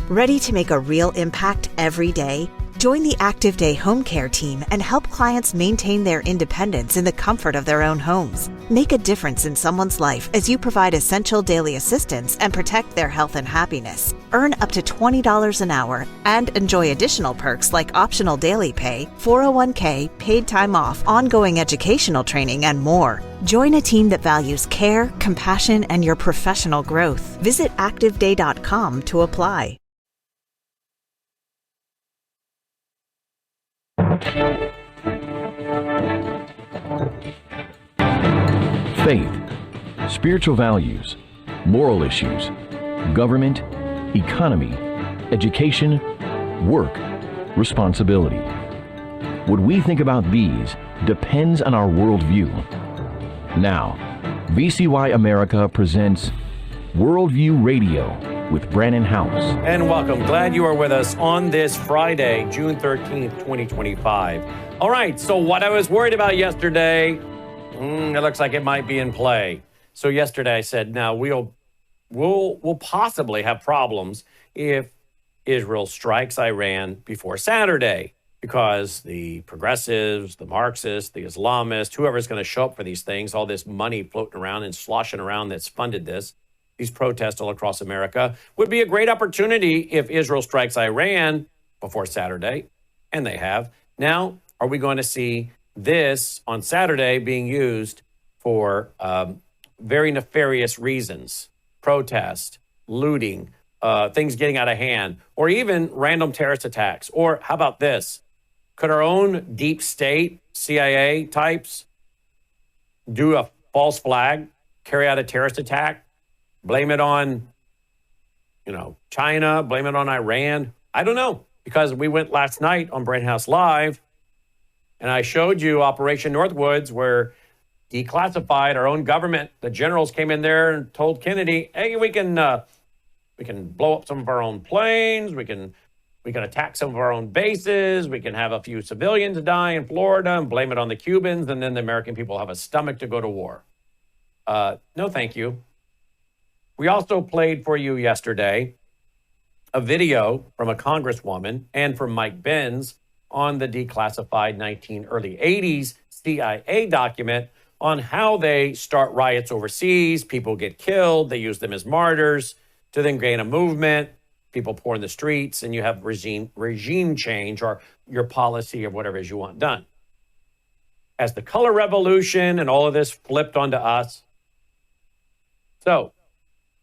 Ready to make a real impact every day? Join the Active Day Home Care team and help clients maintain their independence in the comfort of their own homes. Make a difference in someone's life as you provide essential daily assistance and protect their health and happiness. Earn up to $20 an hour and enjoy additional perks like optional daily pay, 401k, paid time off, ongoing educational training, and more. Join a team that values care, compassion, and your professional growth. Visit activeday.com to apply. Faith, spiritual values, moral issues, government, economy, education, work, responsibility. What we think about these depends on our worldview. Now, VCY America presents Worldview Radio with Brannon Howse. And welcome. Glad you are with us on this Friday, June 13th, 2025. All right, so what I was worried about yesterday, it looks like it might be in play. So yesterday I said, now we'll possibly have problems if Israel strikes Iran before Saturday, because the progressives, the Marxists, the Islamists, whoever's going to show up for these things, all this money floating around and sloshing around that's funded these protests all across America, would be a great opportunity if Israel strikes Iran before Saturday, and they have. Now, are we going to see this on Saturday being used for very nefarious reasons? Protest, looting, things getting out of hand, or even random terrorist attacks? Or how about this? Could our own deep state, CIA types, do a false flag, carry out a terrorist attack, blame it on, China, blame it on Iran? I don't know, because we went last night on Brannon Howse Live, and I showed you Operation Northwoods, where declassified our own government. The generals came in there and told Kennedy, "Hey, we can blow up some of our own planes. We can attack some of our own bases. We can have a few civilians die in Florida and blame it on the Cubans, and then the American people have a stomach to go to war." No, thank you. We also played for you yesterday a video from a congresswoman and from Mike Benz on the declassified early 80s CIA document on how they start riots overseas. People get killed. They use them as martyrs to then gain a movement. People pour in the streets, and you have regime change, or your policy of whatever it is you want done. As the color revolution and all of this flipped onto us, so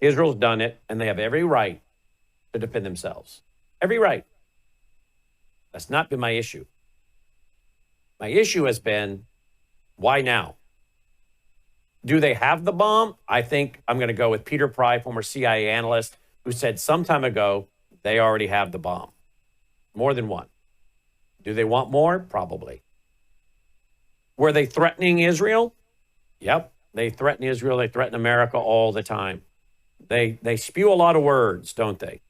Israel's done it, and they have every right to defend themselves. Every right. That's not been my issue. My issue has been, why now? Do they have the bomb? I think I'm going to go with Peter Pry, former CIA analyst, who said some time ago they already have the bomb. More than one. Do they want more? Probably. Were they threatening Israel? Yep. They threaten Israel. They threaten America all the time. They spew a lot of words, don't they?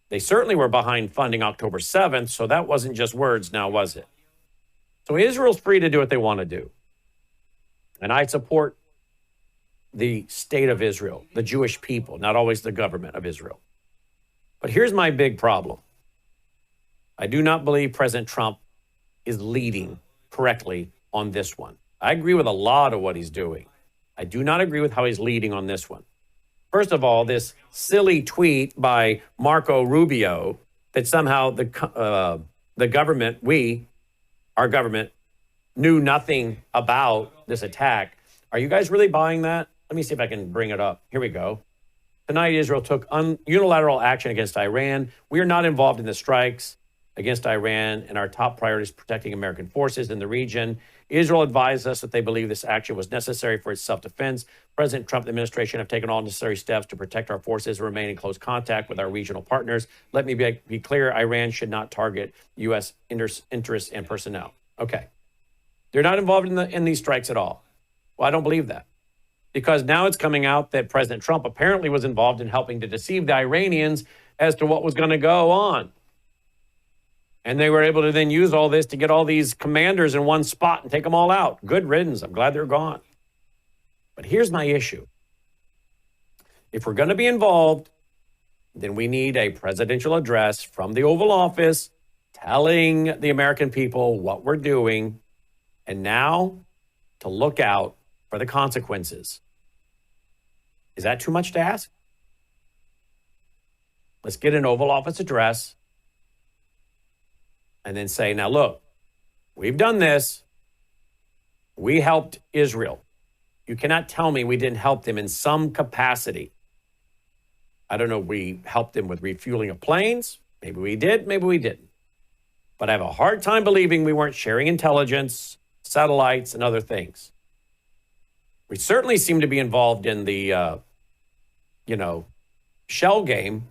They certainly were behind funding October 7th, so that wasn't just words now, was it? So Israel's free to do what they want to do. And I support the state of Israel, the Jewish people, not always the government of Israel. But here's my big problem. I do not believe President Trump is leading correctly on this one. I agree with a lot of what he's doing. I do not agree with how he's leading on this one. First of all, this silly tweet by Marco Rubio that somehow the government, our government, knew nothing about this attack. Are you guys really buying that? Let me see if I can bring it up. Here we go. Tonight, Israel took unilateral action against Iran. We are not involved in the strikes against Iran, and our top priority is protecting American forces in the region. Israel advised us that they believe this action was necessary for its self-defense. President Trump and the administration have taken all necessary steps to protect our forces and remain in close contact with our regional partners. Let me be clear, Iran should not target U.S. interests and personnel. Okay. They're not involved in these strikes at all. Well, I don't believe that, because now it's coming out that President Trump apparently was involved in helping to deceive the Iranians as to what was going to go on. And they were able to then use all this to get all these commanders in one spot and take them all out. Good riddance. I'm glad they're gone. But here's my issue. If we're going to be involved, then we need a presidential address from the Oval Office telling the American people what we're doing, and now to look out for the consequences. Is that too much to ask? Let's get an Oval Office address and then say, now look, we've done this. We helped Israel. You cannot tell me we didn't help them in some capacity. I don't know, we helped them with refueling of planes. Maybe we did, maybe we didn't. But I have a hard time believing we weren't sharing intelligence, satellites, and other things. We certainly seem to be involved in the, shell game,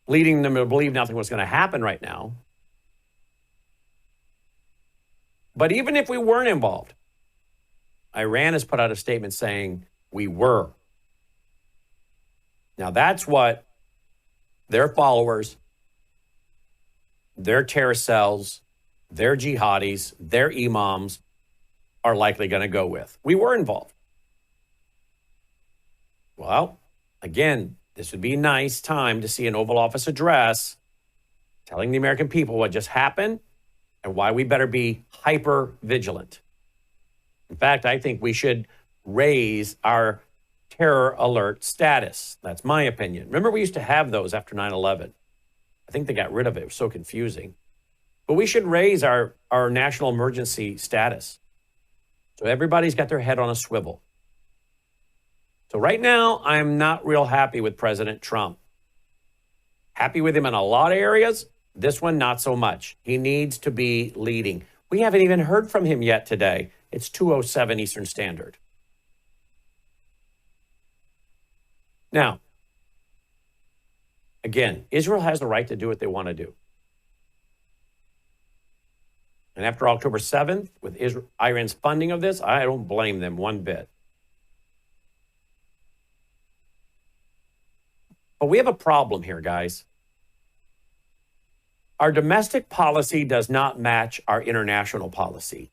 leading them to believe nothing was going to happen right now. But even if we weren't involved, Iran has put out a statement saying we were. Now that's what their followers, their terror cells, their jihadis, their imams are likely going to go with. We were involved. Well, again, this would be a nice time to see an Oval Office address telling the American people what just happened and why we better be hyper vigilant. In fact, I think we should raise our terror alert status. That's my opinion. Remember, we used to have those after 9/11. I think they got rid of it. It was so confusing. But we should raise our national emergency status. So everybody's got their head on a swivel. So right now, I'm not real happy with President Trump. Happy with him in a lot of areas. This one, not so much. He needs to be leading. We haven't even heard from him yet today. It's 2:07 Eastern Standard. Now, again, Israel has the right to do what they want to do. And after October 7th, with Iran's funding of this, I don't blame them one bit. But we have a problem here, guys. Our domestic policy does not match our international policy.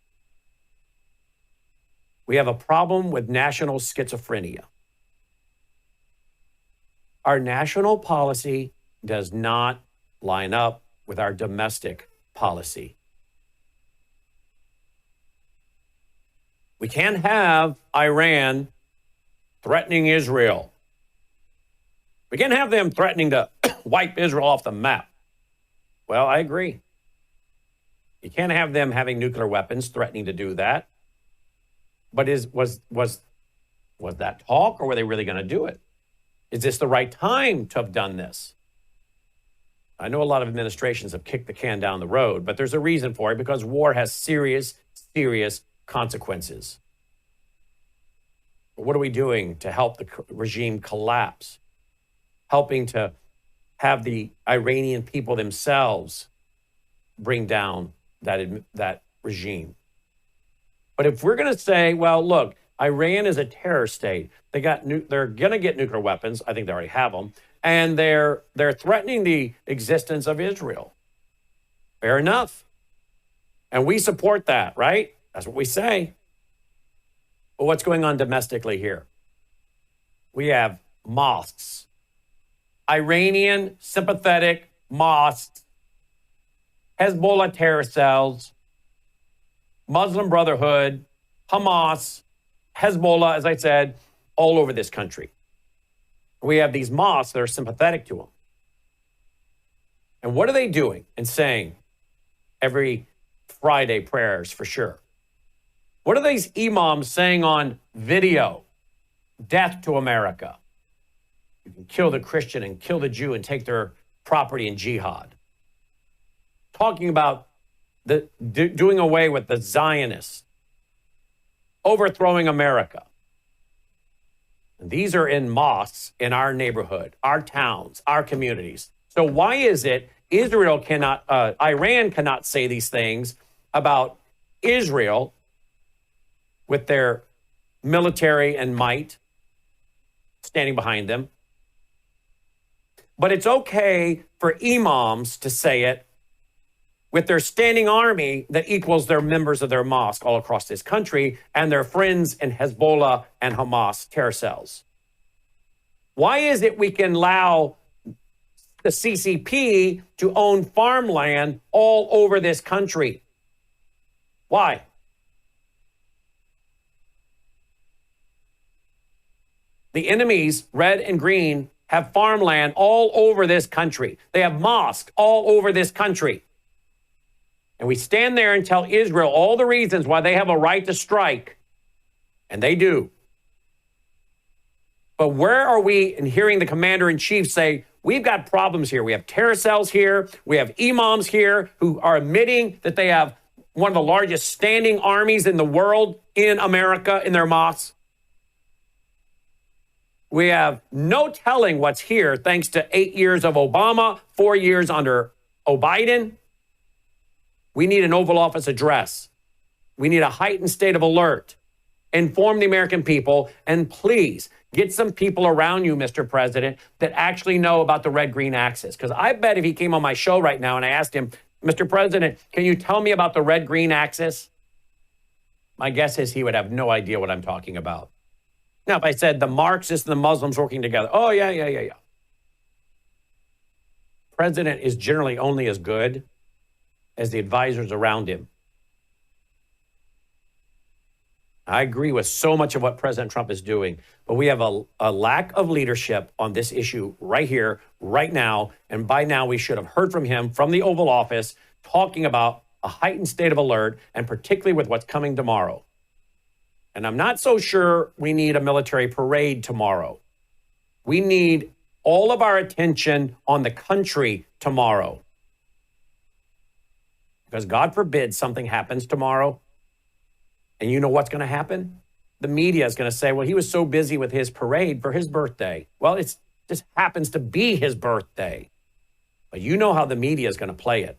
We have a problem with national schizophrenia. Our national policy does not line up with our domestic policy. We can't have Iran threatening Israel. We can't have them threatening to wipe Israel off the map. Well, I agree. You can't have them having nuclear weapons threatening to do that. But was that talk, or were they really going to do it? Is this the right time to have done this? I know a lot of administrations have kicked the can down the road, but there's a reason for it, because war has serious, serious consequences. But what are we doing to help the regime collapse? Helping to have the Iranian people themselves bring down that regime. But if we're going to say, well, look, Iran is a terror state. They're going to get nuclear weapons. I think they already have them. And they're threatening the existence of Israel. Fair enough. And we support that, right? That's what we say. But what's going on domestically here? We have mosques. Iranian sympathetic mosques. Hezbollah terror cells. Muslim Brotherhood. Hamas. Hezbollah, as I said, all over this country. We have these mosques that are sympathetic to them. And what are they doing and saying every Friday prayers for sure? What are these imams saying on video? Death to America. You can kill the Christian and kill the Jew and take their property in jihad. Talking about doing away with the Zionists. Overthrowing America. And these are in mosques in our neighborhood, our towns, our communities. So why is it Iran cannot say these things about Israel with their military and might standing behind them? But it's okay for imams to say it with their standing army that equals their members of their mosque all across this country and their friends in Hezbollah and Hamas terror cells. Why is it we can allow the CCP to own farmland all over this country? Why? The enemies, red and green, have farmland all over this country. They have mosques all over this country. And we stand there and tell Israel all the reasons why they have a right to strike, and they do. But where are we in hearing the commander-in-chief say, we've got problems here. We have terror cells here. We have imams here who are admitting that they have one of the largest standing armies in the world in America in their mosques. We have no telling what's here thanks to 8 years of Obama, 4 years under Biden. We need an Oval Office address. We need a heightened state of alert. Inform the American people, and please get some people around you, Mr. President, that actually know about the red-green axis. Because I bet if he came on my show right now and I asked him, Mr. President, can you tell me about the red-green axis? My guess is he would have no idea what I'm talking about. Now, if I said the Marxists and the Muslims working together, oh, yeah. President is generally only as good as the advisors around him. I agree with so much of what President Trump is doing, but we have a lack of leadership on this issue right here, right now. And by now, we should have heard from him from the Oval Office talking about a heightened state of alert, and particularly with what's coming tomorrow. And I'm not so sure we need a military parade tomorrow. We need all of our attention on the country tomorrow. Because God forbid something happens tomorrow. And you know what's going to happen? The media is going to say, well, he was so busy with his parade for his birthday. Well, it just happens to be his birthday. But you know how the media is going to play it.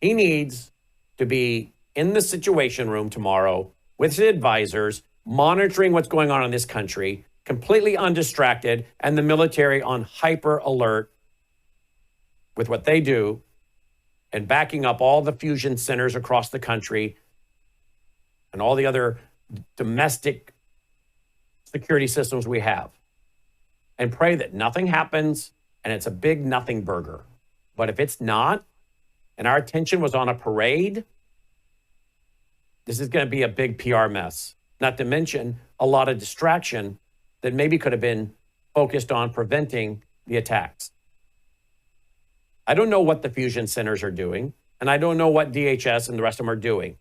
He needs to be in the Situation Room tomorrow with his advisors, monitoring what's going on in this country, completely undistracted, and the military on hyper alert with what they do, and backing up all the fusion centers across the country and all the other domestic security systems we have. And pray that nothing happens and it's a big nothing burger. But if it's not, and our attention was on a parade, this is going to be a big PR mess. Not to mention a lot of distraction that maybe could have been focused on preventing the attacks. I don't know what the fusion centers are doing, and I don't know what DHS and the rest of them are doing.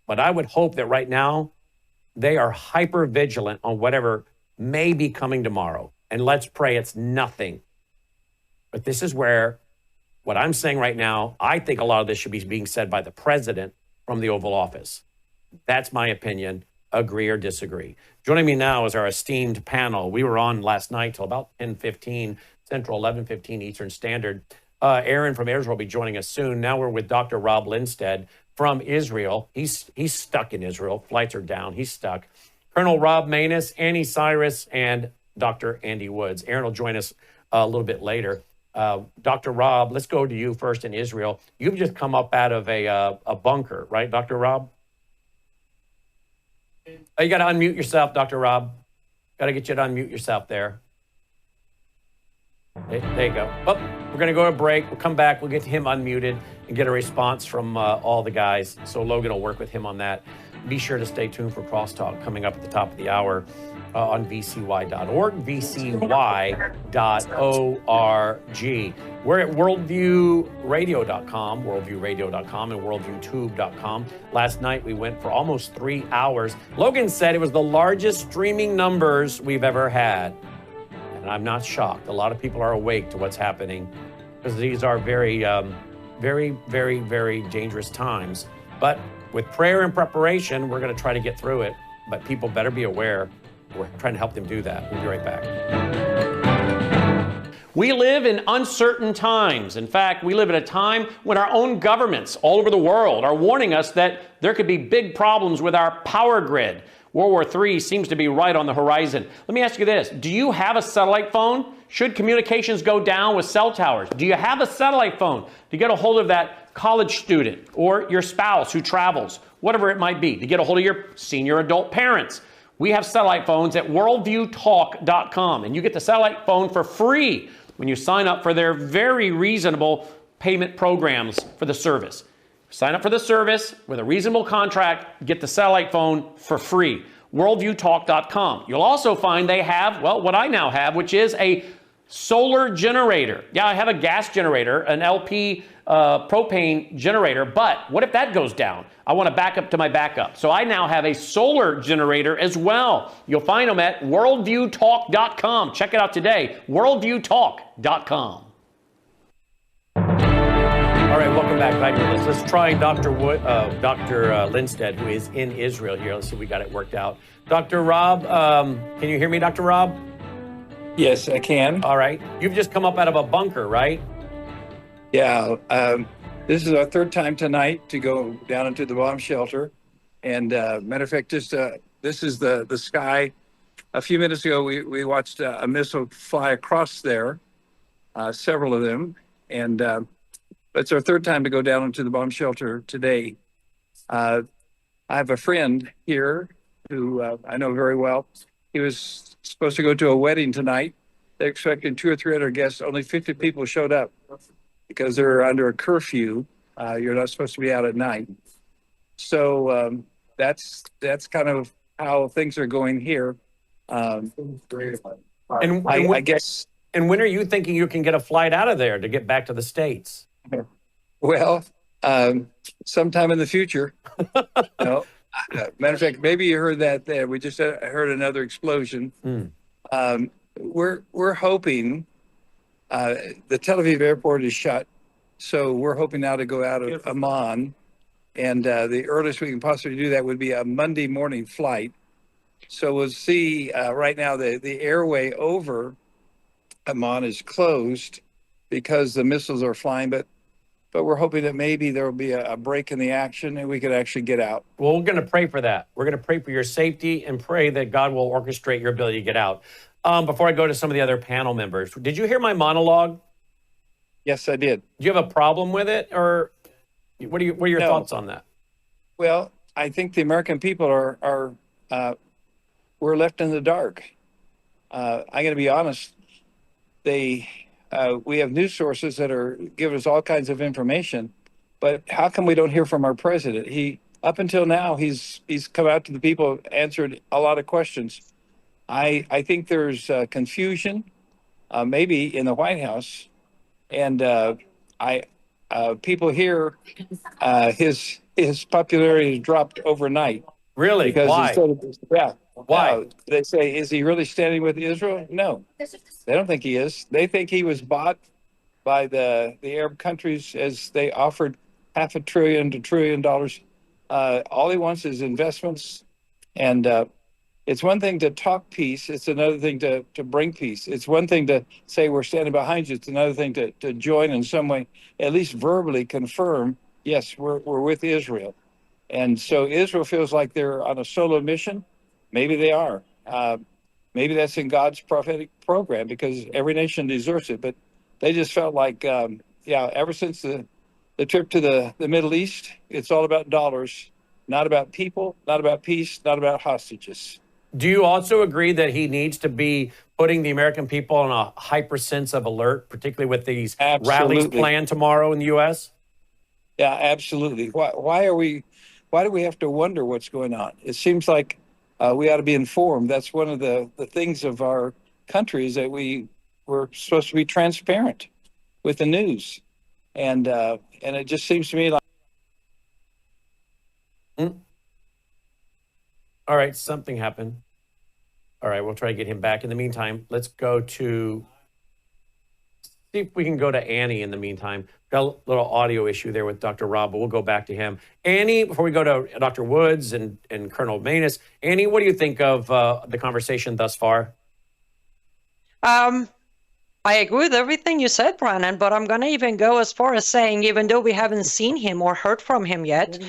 But I would hope that right now they are hyper vigilant on whatever may be coming tomorrow. And let's pray it's nothing. But this is where what I'm saying right now, I think a lot of this should be being said by the president from the Oval Office. That's my opinion. Agree or disagree. Joining me now is our esteemed panel. We were on last night till about 10:15 Central, 11:15 Eastern Standard. Aaron from Israel will be joining us soon. Now we're with Dr. Rob Lindsted from Israel. He's stuck in Israel. Flights are down. He's stuck. Colonel Rob Maness, Annie Cyrus, and Dr. Andy Woods. Aaron will join us a little bit later. Dr. Rob, let's go to you first in Israel. You've just come up out of a bunker, right, Dr. Rob? Oh, you got to unmute yourself, Dr. Rob. Got to get you to unmute yourself there. There you go. Oh, we're going to go to break. We'll come back. We'll get him unmuted and get a response from all the guys. So Logan will work with him on that. Be sure to stay tuned for Crosstalk coming up at the top of the hour on vcy.org, vcy.org. We're at worldviewradio.com, worldviewradio.com, and worldviewtube.com. Last night we went for almost 3 hours. Logan said it was the largest streaming numbers we've ever had. And I'm not shocked. A lot of people are awake to what's happening because these are very, very, very dangerous times. But with prayer and preparation, we're going to try to get through it. But people better be aware. We're trying to help them do that. We'll be right back. We live in uncertain times. In fact, we live at a time when our own governments all over the world are warning us that there could be big problems with our power grid. World War III seems to be right on the horizon. Let me ask you this. Do you have a satellite phone? Should communications go down with cell towers? Do you have a satellite phone to get a hold of that college student or your spouse who travels, whatever it might be, to get a hold of your senior adult parents? We have satellite phones at worldviewtalk.com, and you get the satellite phone for free when you sign up for their very reasonable payment programs for the service. Sign up for the service with a reasonable contract, get the satellite phone for free. Worldviewtalk.com. You'll also find they have, well, what I now have, which is a solar generator. Yeah, I have a gas generator, an LP propane generator, but what if that goes down? I want to back up to my backup. So I now have a solar generator as well. You'll find them at worldviewtalk.com. Check it out today, worldviewtalk.com. All right, welcome back. Glad you're with us. Let's try Dr. Lindstedt, who is in Israel here. Let's see if we got it worked out. Dr. Rob, can you hear me, Dr. Rob? Yes, I can. All right. You've just come up out of a bunker, right? Yeah. This is our third time tonight to go down into the bomb shelter. And matter of fact, this is the sky. A few minutes ago, we watched a missile fly across there, several of them. And it's our third time to go down into the bomb shelter today. I have a friend here who I know very well. He was supposed to go to a wedding tonight. They're expecting 200 or 300 guests. Only 50 people showed up because they're under a curfew. You're not supposed to be out at night. So that's kind of how things are going here. I guess. And when are you thinking you can get a flight out of there to get back to the States? Well, sometime in the future. Matter of fact, maybe you heard that there. We just heard another explosion. We're hoping the Tel Aviv airport is shut, so we're hoping now to go out of Amman, and the earliest we can possibly do that would be a Monday morning flight. So we'll see. Right now, the airway over Amman is closed because the missiles are flying, but we're hoping that maybe there will be a break in the action and we could actually get out. Well, we're going to pray for that. We're going to pray for your safety and pray that God will orchestrate your ability to get out. Before I go to some of the other panel members, did you hear my monologue? Yes, I did. Do you have a problem with it, or what are your thoughts on that? Well, I think the American people are we're left in the dark. I'm going to be honest. We have news sources that are giving us all kinds of information, but how come we don't hear from our president? Up until now, he's come out to the people, answered a lot of questions. I think there's confusion, maybe in the White House, and people here, his popularity has dropped overnight. Really? Because Why? Why? They say, is he really standing with Israel? No, they don't think he is. They think he was bought by the Arab countries as they offered $500 billion to $1 trillion. All he wants is investments. And it's one thing to talk peace. It's another thing to bring peace. It's one thing to say we're standing behind you. It's another thing to join in some way, at least verbally confirm, yes, we're with Israel. And so Israel feels like they're on a solo mission. Maybe they are. Maybe that's in God's prophetic program because every nation deserves it. But they just felt like, ever since the trip to the Middle East, it's all about dollars, not about people, not about peace, not about hostages. Do you also agree that he needs to be putting the American people on a hyper sense of alert, particularly with these rallies planned tomorrow in the U.S.? Yeah, absolutely. Why do we have to wonder what's going on? It seems like we ought to be informed. That's one of the things of our country is that we're supposed to be transparent with the news, and it just seems to me like. All right, something happened. All right, we'll try to get him back. In the meantime, let's go to see if we can go to Annie in the meantime. Got a little audio issue there with Dr. Rob, but we'll go back to him. Annie, before we go to Dr. Woods and Colonel Manus, Annie, what do you think of the conversation thus far? I agree with everything you said, Brannon, but I'm going to even go as far as saying, even though we haven't seen him or heard from him yet,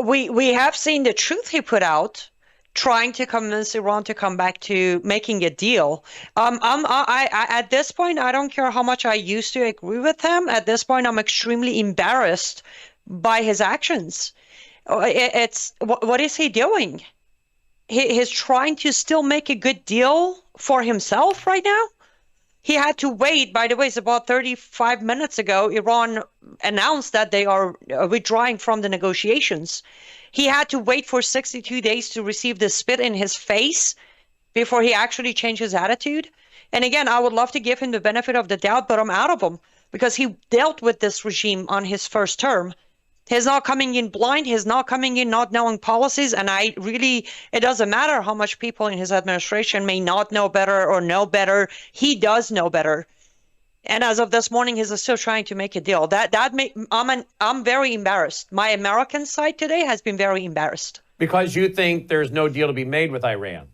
we have seen the truth he put out, trying to convince Iran to come back to making a deal. At this point, I don't care how much I used to agree with him. At this point, I'm extremely embarrassed by his actions. What is he doing? He's trying to still make a good deal for himself right now. He had to wait. By the way, it's about 35 minutes ago, Iran announced that they are withdrawing from the negotiations. He had to wait for 62 days to receive the spit in his face before he actually changed his attitude. And again, I would love to give him the benefit of the doubt, but I'm out of him because he dealt with this regime on his first term. He's not coming in blind. He's not coming in not knowing policies. And it doesn't matter how much people in his administration may not know better or know better. He does know better. And as of this morning, he's still trying to make a deal. I'm very embarrassed. My American side today has been very embarrassed. Because you think there's no deal to be made with Iran.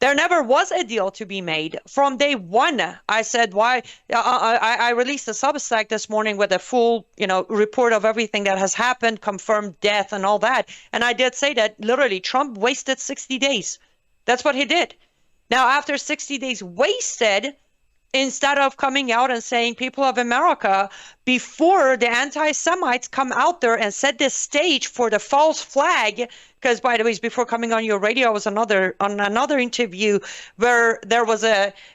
There never was a deal to be made. From day one, I said, why? I released a Substack this morning with a full, report of everything that has happened, confirmed death and all that. And I did say that literally Trump wasted 60 days. That's what he did. Now, after 60 days wasted, instead of coming out and saying, people of America, before the anti-Semites come out there and set the stage for the false flag, because by the way, before coming on your radio, I was on another interview where there was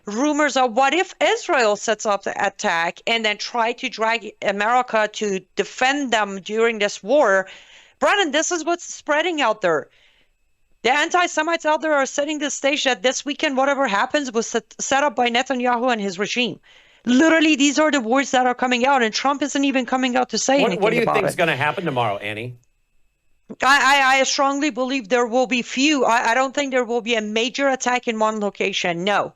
rumors of what if Israel sets up the attack and then try to drag America to defend them during this war. Brandon, this is what's spreading out there. The anti-Semites out there are setting the stage that this weekend, whatever happens, was set up by Netanyahu and his regime. Literally, these are the words that are coming out, and Trump isn't even coming out to say anything about it. What do you think is going to happen tomorrow, Annie? I strongly believe there will be few. I don't think there will be a major attack in one location. No.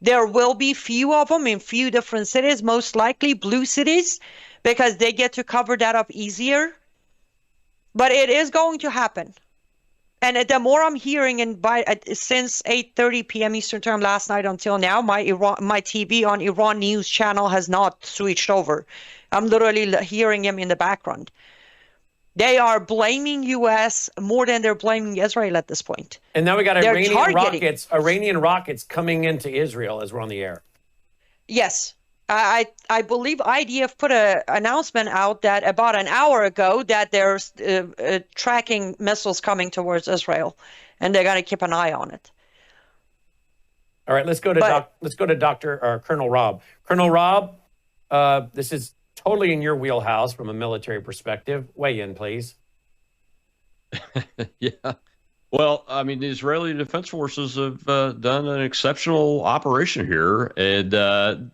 There will be few of them in few different cities, most likely blue cities, because they get to cover that up easier. But it is going to happen. And the more I'm hearing, since 8:30 p.m. Eastern Time last night until now, my TV on Iran News channel has not switched over. I'm literally hearing him in the background. They are blaming U.S. more than they're blaming Israel at this point. And now we got Iranian rockets coming into Israel as we're on the air. Yes. I believe IDF put an announcement out that about an hour ago that there's tracking missiles coming towards Israel, and they're going to keep an eye on it. All right, let's go to Colonel Rob. Colonel Rob, this is totally in your wheelhouse from a military perspective. Weigh in, please. Yeah. Well, I mean, the Israeli Defense Forces have done an exceptional operation here, and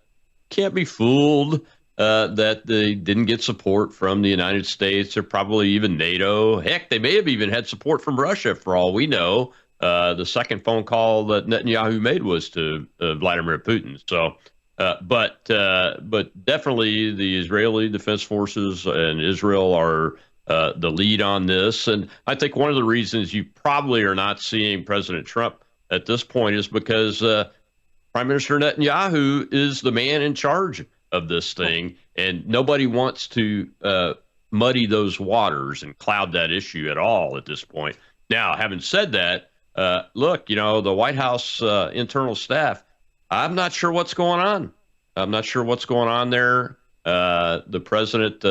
can't be fooled that they didn't get support from the United States or probably even NATO. Heck, they may have even had support from Russia for all we know. The second phone call that Netanyahu made was to Vladimir Putin. So, but definitely the Israeli Defense Forces and Israel are the lead on this. And I think one of the reasons you probably are not seeing President Trump at this point is because Prime Minister Netanyahu is the man in charge of this thing, and nobody wants to muddy those waters and cloud that issue at all at this point. Now, having said that, look, the White House internal staff, I'm not sure what's going on. I'm not sure what's going on there. The president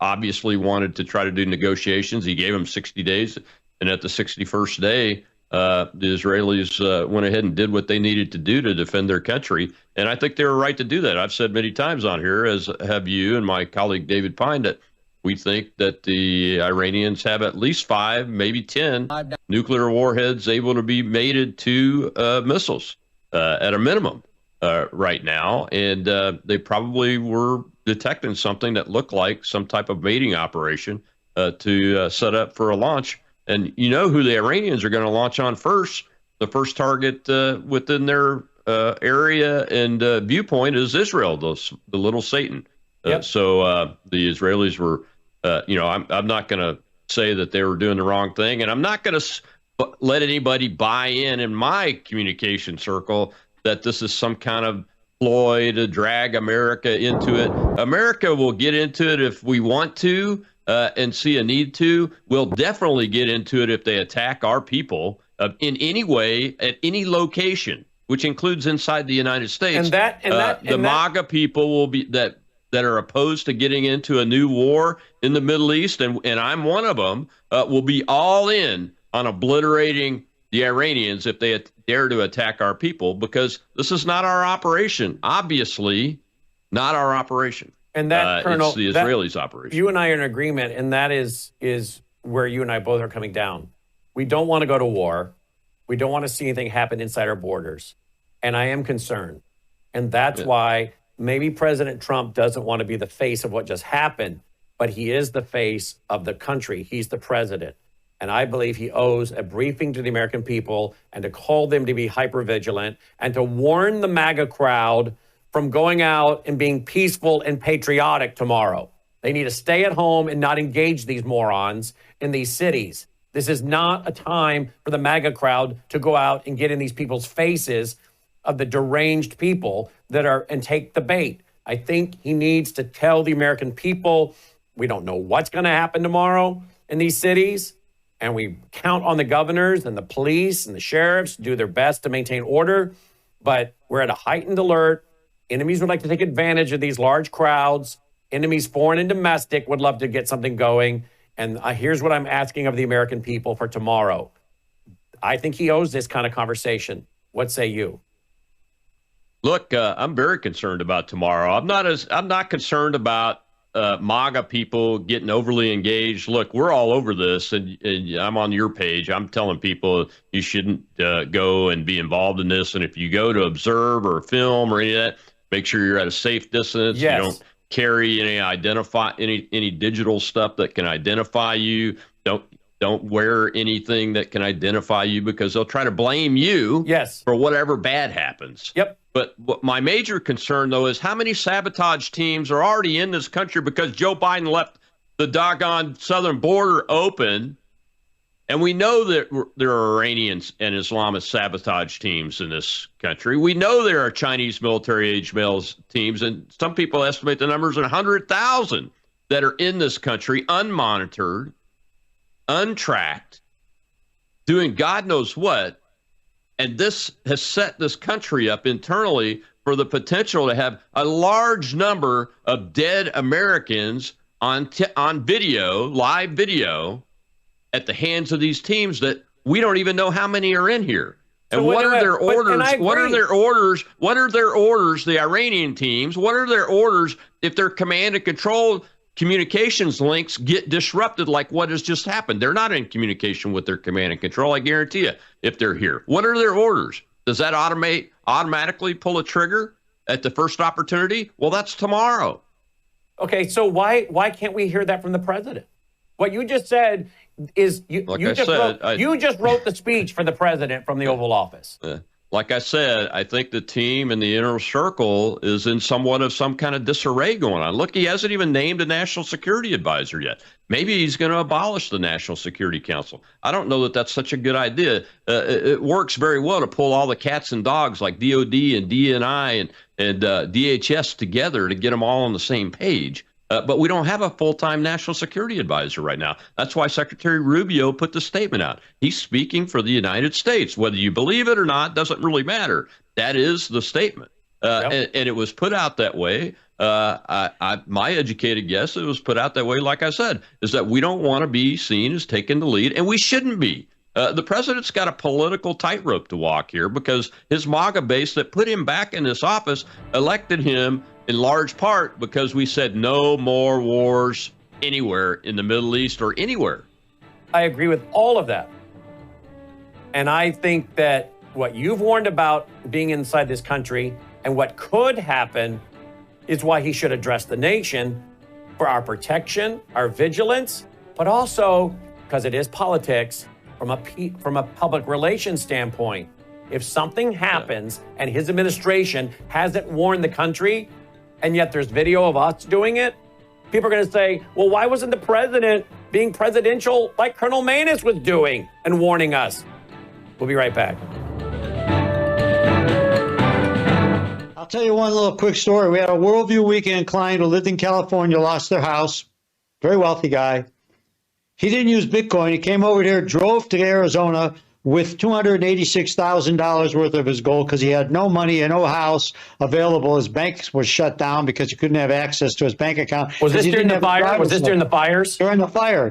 obviously wanted to try to do negotiations. He gave him 60 days, and at the 61st day, the Israelis went ahead and did what they needed to do to defend their country. And I think they were right to do that. I've said many times on here, as have you and my colleague David Pine, that we think that the Iranians have at least 5, maybe 10 nuclear warheads able to be mated to missiles at a minimum right now. And they probably were detecting something that looked like some type of mating operation to set up for a launch. And you know who the Iranians are going to launch on first. The first target within their area and viewpoint is Israel, the little Satan. Yep. So the Israelis were, I'm not going to say that they were doing the wrong thing. And I'm not going to let anybody buy in my communication circle that this is some kind of ploy to drag America into it. America will get into it if we want to. And see a need to. We'll definitely get into it if they attack our people in any way at any location, which includes inside the United States. The MAGA people will be that that are opposed to getting into a new war in the Middle East, and I'm one of them, will be all in on obliterating the Iranians if they dare to attack our people, because this is not our operation. Obviously, not our operation. And that, Colonel, it's the Israelis' operation. You and I are in agreement, and that is where you and I both are coming down. We don't want to go to war. We don't want to see anything happen inside our borders. And I am concerned. And that's why maybe President Trump doesn't want to be the face of what just happened, but he is the face of the country. He's the president. And I believe he owes a briefing to the American people and to call them to be hypervigilant and to warn the MAGA crowd from going out and being peaceful and patriotic tomorrow. They need to stay at home and not engage these morons in these cities. This is not a time for the MAGA crowd to go out and get in these people's faces of the deranged people that are and take the bait. I think he needs to tell the American people, we don't know what's going to happen tomorrow in these cities. And we count on the governors and the police and the sheriffs to do their best to maintain order. But we're at a heightened alert. Enemies would like to take advantage of these large crowds. Enemies, foreign and domestic, would love to get something going. And here's what I'm asking of the American people for tomorrow. I think he owes this kind of conversation. What say you? Look, I'm very concerned about tomorrow. I'm not concerned about MAGA people getting overly engaged. Look, we're all over this, and I'm on your page. I'm telling people you shouldn't go and be involved in this. And if you go to observe or film or any of that, make sure you're at a safe distance. Yes. You don't carry any digital stuff that can identify you. Don't wear anything that can identify you, because they'll try to blame you for whatever bad happens. Yep. But what my major concern, though, is how many sabotage teams are already in this country because Joe Biden left the doggone southern border open. And we know that there are Iranians and Islamist sabotage teams in this country. We know there are Chinese military-age males teams, and some people estimate the numbers at 100,000 that are in this country, unmonitored, untracked, doing God knows what. And this has set this country up internally for the potential to have a large number of dead Americans on video, live video, at the hands of these teams that we don't even know how many are in here. And what are their orders? What are their orders? What are their orders, the Iranian teams? What are their orders if their command and control communications links get disrupted like what has just happened? They're not in communication with their command and control, I guarantee you, if they're here. What are their orders? Does that automatically pull a trigger at the first opportunity? Well, that's tomorrow. Okay, so why can't we hear that from the president? What you just said is you just wrote the speech for the president from the Oval Office. Like I said, I think the team in the inner circle is in somewhat of some kind of disarray going on. Look, he hasn't even named a national security advisor yet. Maybe he's going to abolish the National Security Council. I don't know that that's such a good idea. It works very well to pull all the cats and dogs like DOD and DNI and DHS together to get them all on the same page. But we don't have a full-time national security advisor right now. That's why Secretary Rubio put the statement out. He's speaking for the United States. Whether you believe it or not doesn't really matter. That is the statement. And it was put out that way. My educated guess, it was put out that way, like I said, is that we don't want to be seen as taking the lead, and we shouldn't be. The president's got a political tightrope to walk here, because his MAGA base that put him back in this office elected him in large part because we said no more wars anywhere in the Middle East or anywhere. I agree with all of that. And I think that what you've warned about being inside this country and what could happen is why he should address the nation for our protection, our vigilance, but also because it is politics from a public relations standpoint. If something happens and his administration hasn't warned the country, and yet there's video of us doing it, people are going to say, well, why wasn't the president being presidential like Colonel Maness was doing and warning us? We'll be right back. I'll tell you one little quick story. We had a Worldview Weekend client who lived in California, lost their house, very wealthy guy. He didn't use Bitcoin. He came over here, drove to Arizona, with $286,000 worth of his gold because he had no money and no house available. His bank was shut down because he couldn't have access to his bank account. Was this during the fire? Was this during the fires? During the fire.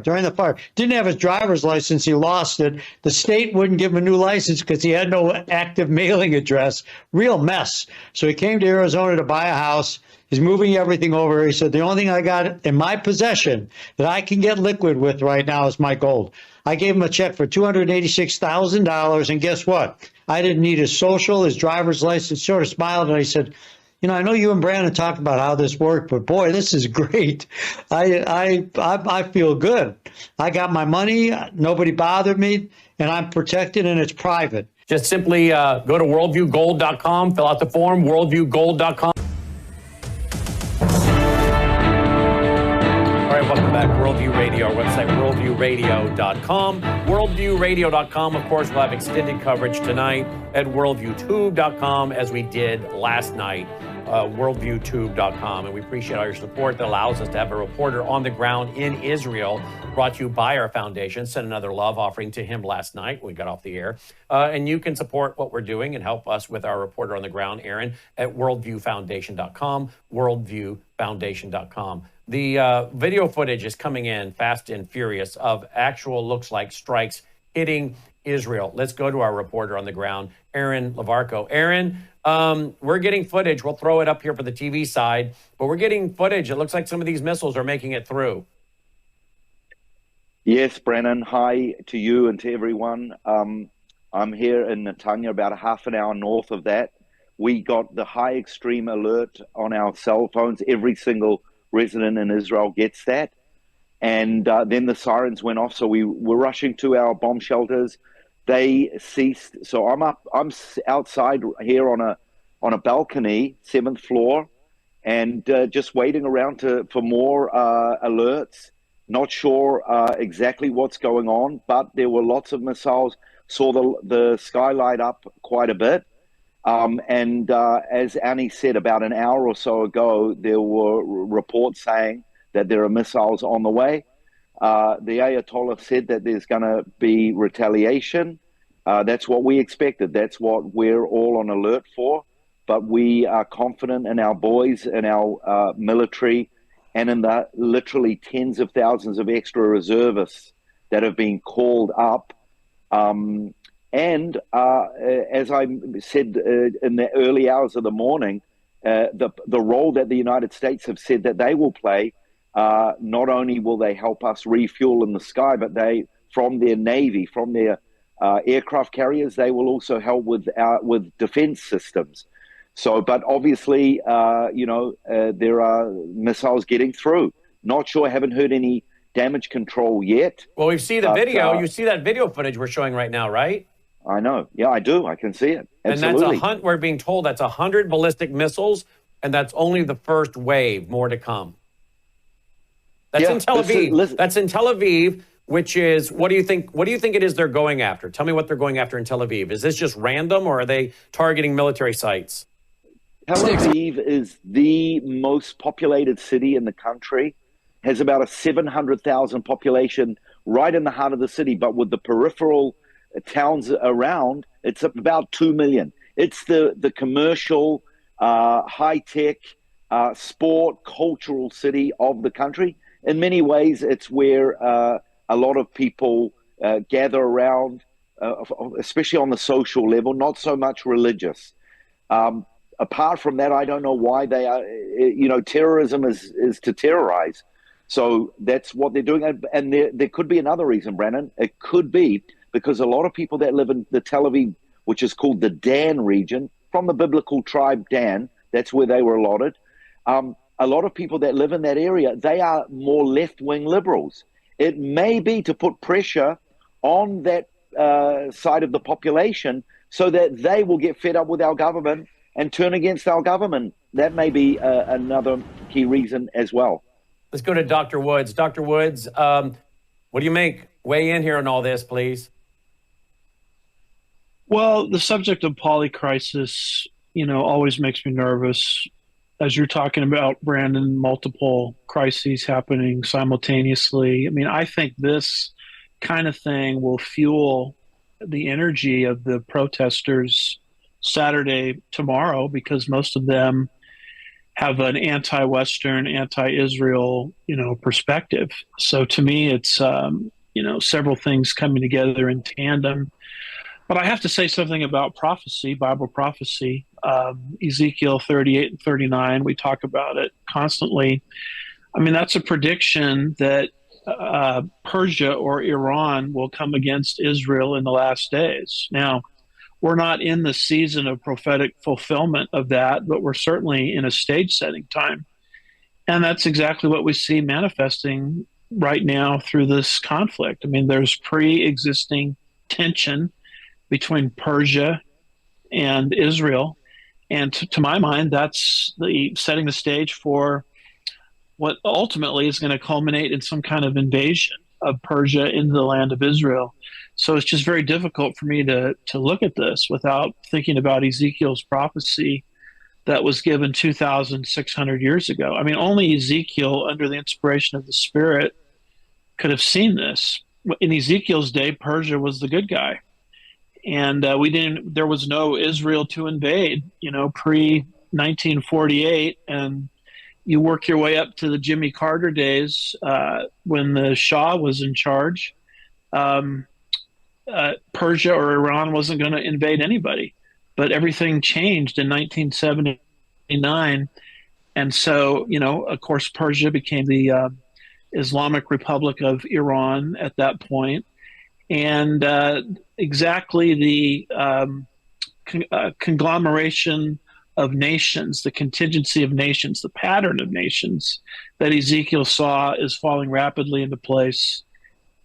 Didn't have his driver's license. He lost it. The state wouldn't give him a new license because he had no active mailing address. Real mess. So he came to Arizona to buy a house. He's moving everything over. He said, the only thing I got in my possession that I can get liquid with right now is my gold. I gave him a check for $286,000, and guess what? I didn't need his social, his driver's license. Sort of smiled, and I said, you know, I know you and Brandon talked about how this worked, but boy, this is great. I feel good. I got my money. Nobody bothered me, and I'm protected, and it's private. Just simply go to worldviewgold.com, fill out the form, worldviewgold.com. Welcome back, Worldview Radio, our website, worldviewradio.com. Worldviewradio.com, of course, will have extended coverage tonight at worldviewtube.com, as we did last night, worldviewtube.com. And we appreciate all your support that allows us to have a reporter on the ground in Israel, brought to you by our foundation. Sent another love offering to him last night when we got off the air. And you can support what we're doing and help us with our reporter on the ground, Aaron, at worldviewfoundation.com, worldviewfoundation.com. The video footage is coming in fast and furious of actual looks like strikes hitting Israel. Let's go to our reporter on the ground, Aaron Lavarco. Aaron, we're getting footage. We'll throw it up here for the TV side, but we're getting footage. It looks like some of these missiles are making it through. Yes, Brennan. Hi to you and to everyone. I'm here in Netanya, about a half an hour north of that. We got the high extreme alert on our cell phones. Every single resident in Israel gets that. And then the sirens went off, so we were rushing to our bomb shelters. They ceased. So I'm outside here on a balcony, 7th floor, and just waiting around for more alerts. Not sure exactly what's going on, but there were lots of missiles. Saw the sky light up quite a bit. As Annie said, about an hour or so ago, there were reports saying that there are missiles on the way. The Ayatollah said that there's going to be retaliation. That's what we expected. That's what we're all on alert for. But we are confident in our boys and our military and in the literally tens of thousands of extra reservists that have been called up. As I said in the early hours of the morning, the role that the United States have said that they will play, not only will they help us refuel in the sky, but they, from their Navy, from their aircraft carriers, they will also help with defense systems. So, but obviously, there are missiles getting through. Not sure, haven't heard any damage control yet. Well, we see the video. You see that video footage we're showing right now, right? I know. Yeah, I do. I can see it. And Absolutely. that's we're being told that's 100 ballistic missiles, and that's only the first wave. More to come. That's in Tel Aviv. That's in Tel Aviv, which is, what do you think it is they're going after? Tell me what they're going after in Tel Aviv. Is this just random, or are they targeting military sites? Tel Aviv is the most populated city in the country, has about a 700,000 population right in the heart of the city, but with the peripheral towns around, it's about 2 million. It's the commercial, high-tech, sport, cultural city of the country. In many ways, it's where a lot of people gather around, especially on the social level, not so much religious. Apart from that, I don't know why they are, terrorism is to terrorize. So that's what they're doing. And there could be another reason, Brandon. It could be because a lot of people that live in the Tel Aviv, which is called the Dan region, from the biblical tribe Dan, that's where they were allotted. A lot of people that live in that area, they are more left-wing liberals. It may be to put pressure on that side of the population so that they will get fed up with our government and turn against our government. That may be another key reason as well. Let's go to Dr. Woods. Dr. Woods, what do you make? Weigh in here on all this, please. Well, the subject of polycrisis, always makes me nervous. As you're talking about, Brandon, multiple crises happening simultaneously. I mean, I think this kind of thing will fuel the energy of the protesters Saturday tomorrow, because most of them have an anti-Western, anti-Israel, perspective. So to me, it's several things coming together in tandem. But I have to say something about prophecy, Bible prophecy. Ezekiel 38 and 39, we talk about it constantly. I mean, that's a prediction that Persia or Iran will come against Israel in the last days. Now, we're not in the season of prophetic fulfillment of that, but we're certainly in a stage setting time. And that's exactly what we see manifesting right now through this conflict. I mean, there's pre-existing tension between Persia and Israel. And to my mind, that's setting the stage for what ultimately is going to culminate in some kind of invasion of Persia into the land of Israel. So it's just very difficult for me to look at this without thinking about Ezekiel's prophecy that was given 2,600 years ago. I mean, only Ezekiel, under the inspiration of the Spirit, could have seen this. In Ezekiel's day, Persia was the good guy. And there was no Israel to invade, pre-1948. And you work your way up to the Jimmy Carter days when the Shah was in charge. Persia or Iran wasn't going to invade anybody. But everything changed in 1979. And so, of course, Persia became the Islamic Republic of Iran at that point. And exactly the conglomeration of nations, the contingency of nations, the pattern of nations that Ezekiel saw is falling rapidly into place.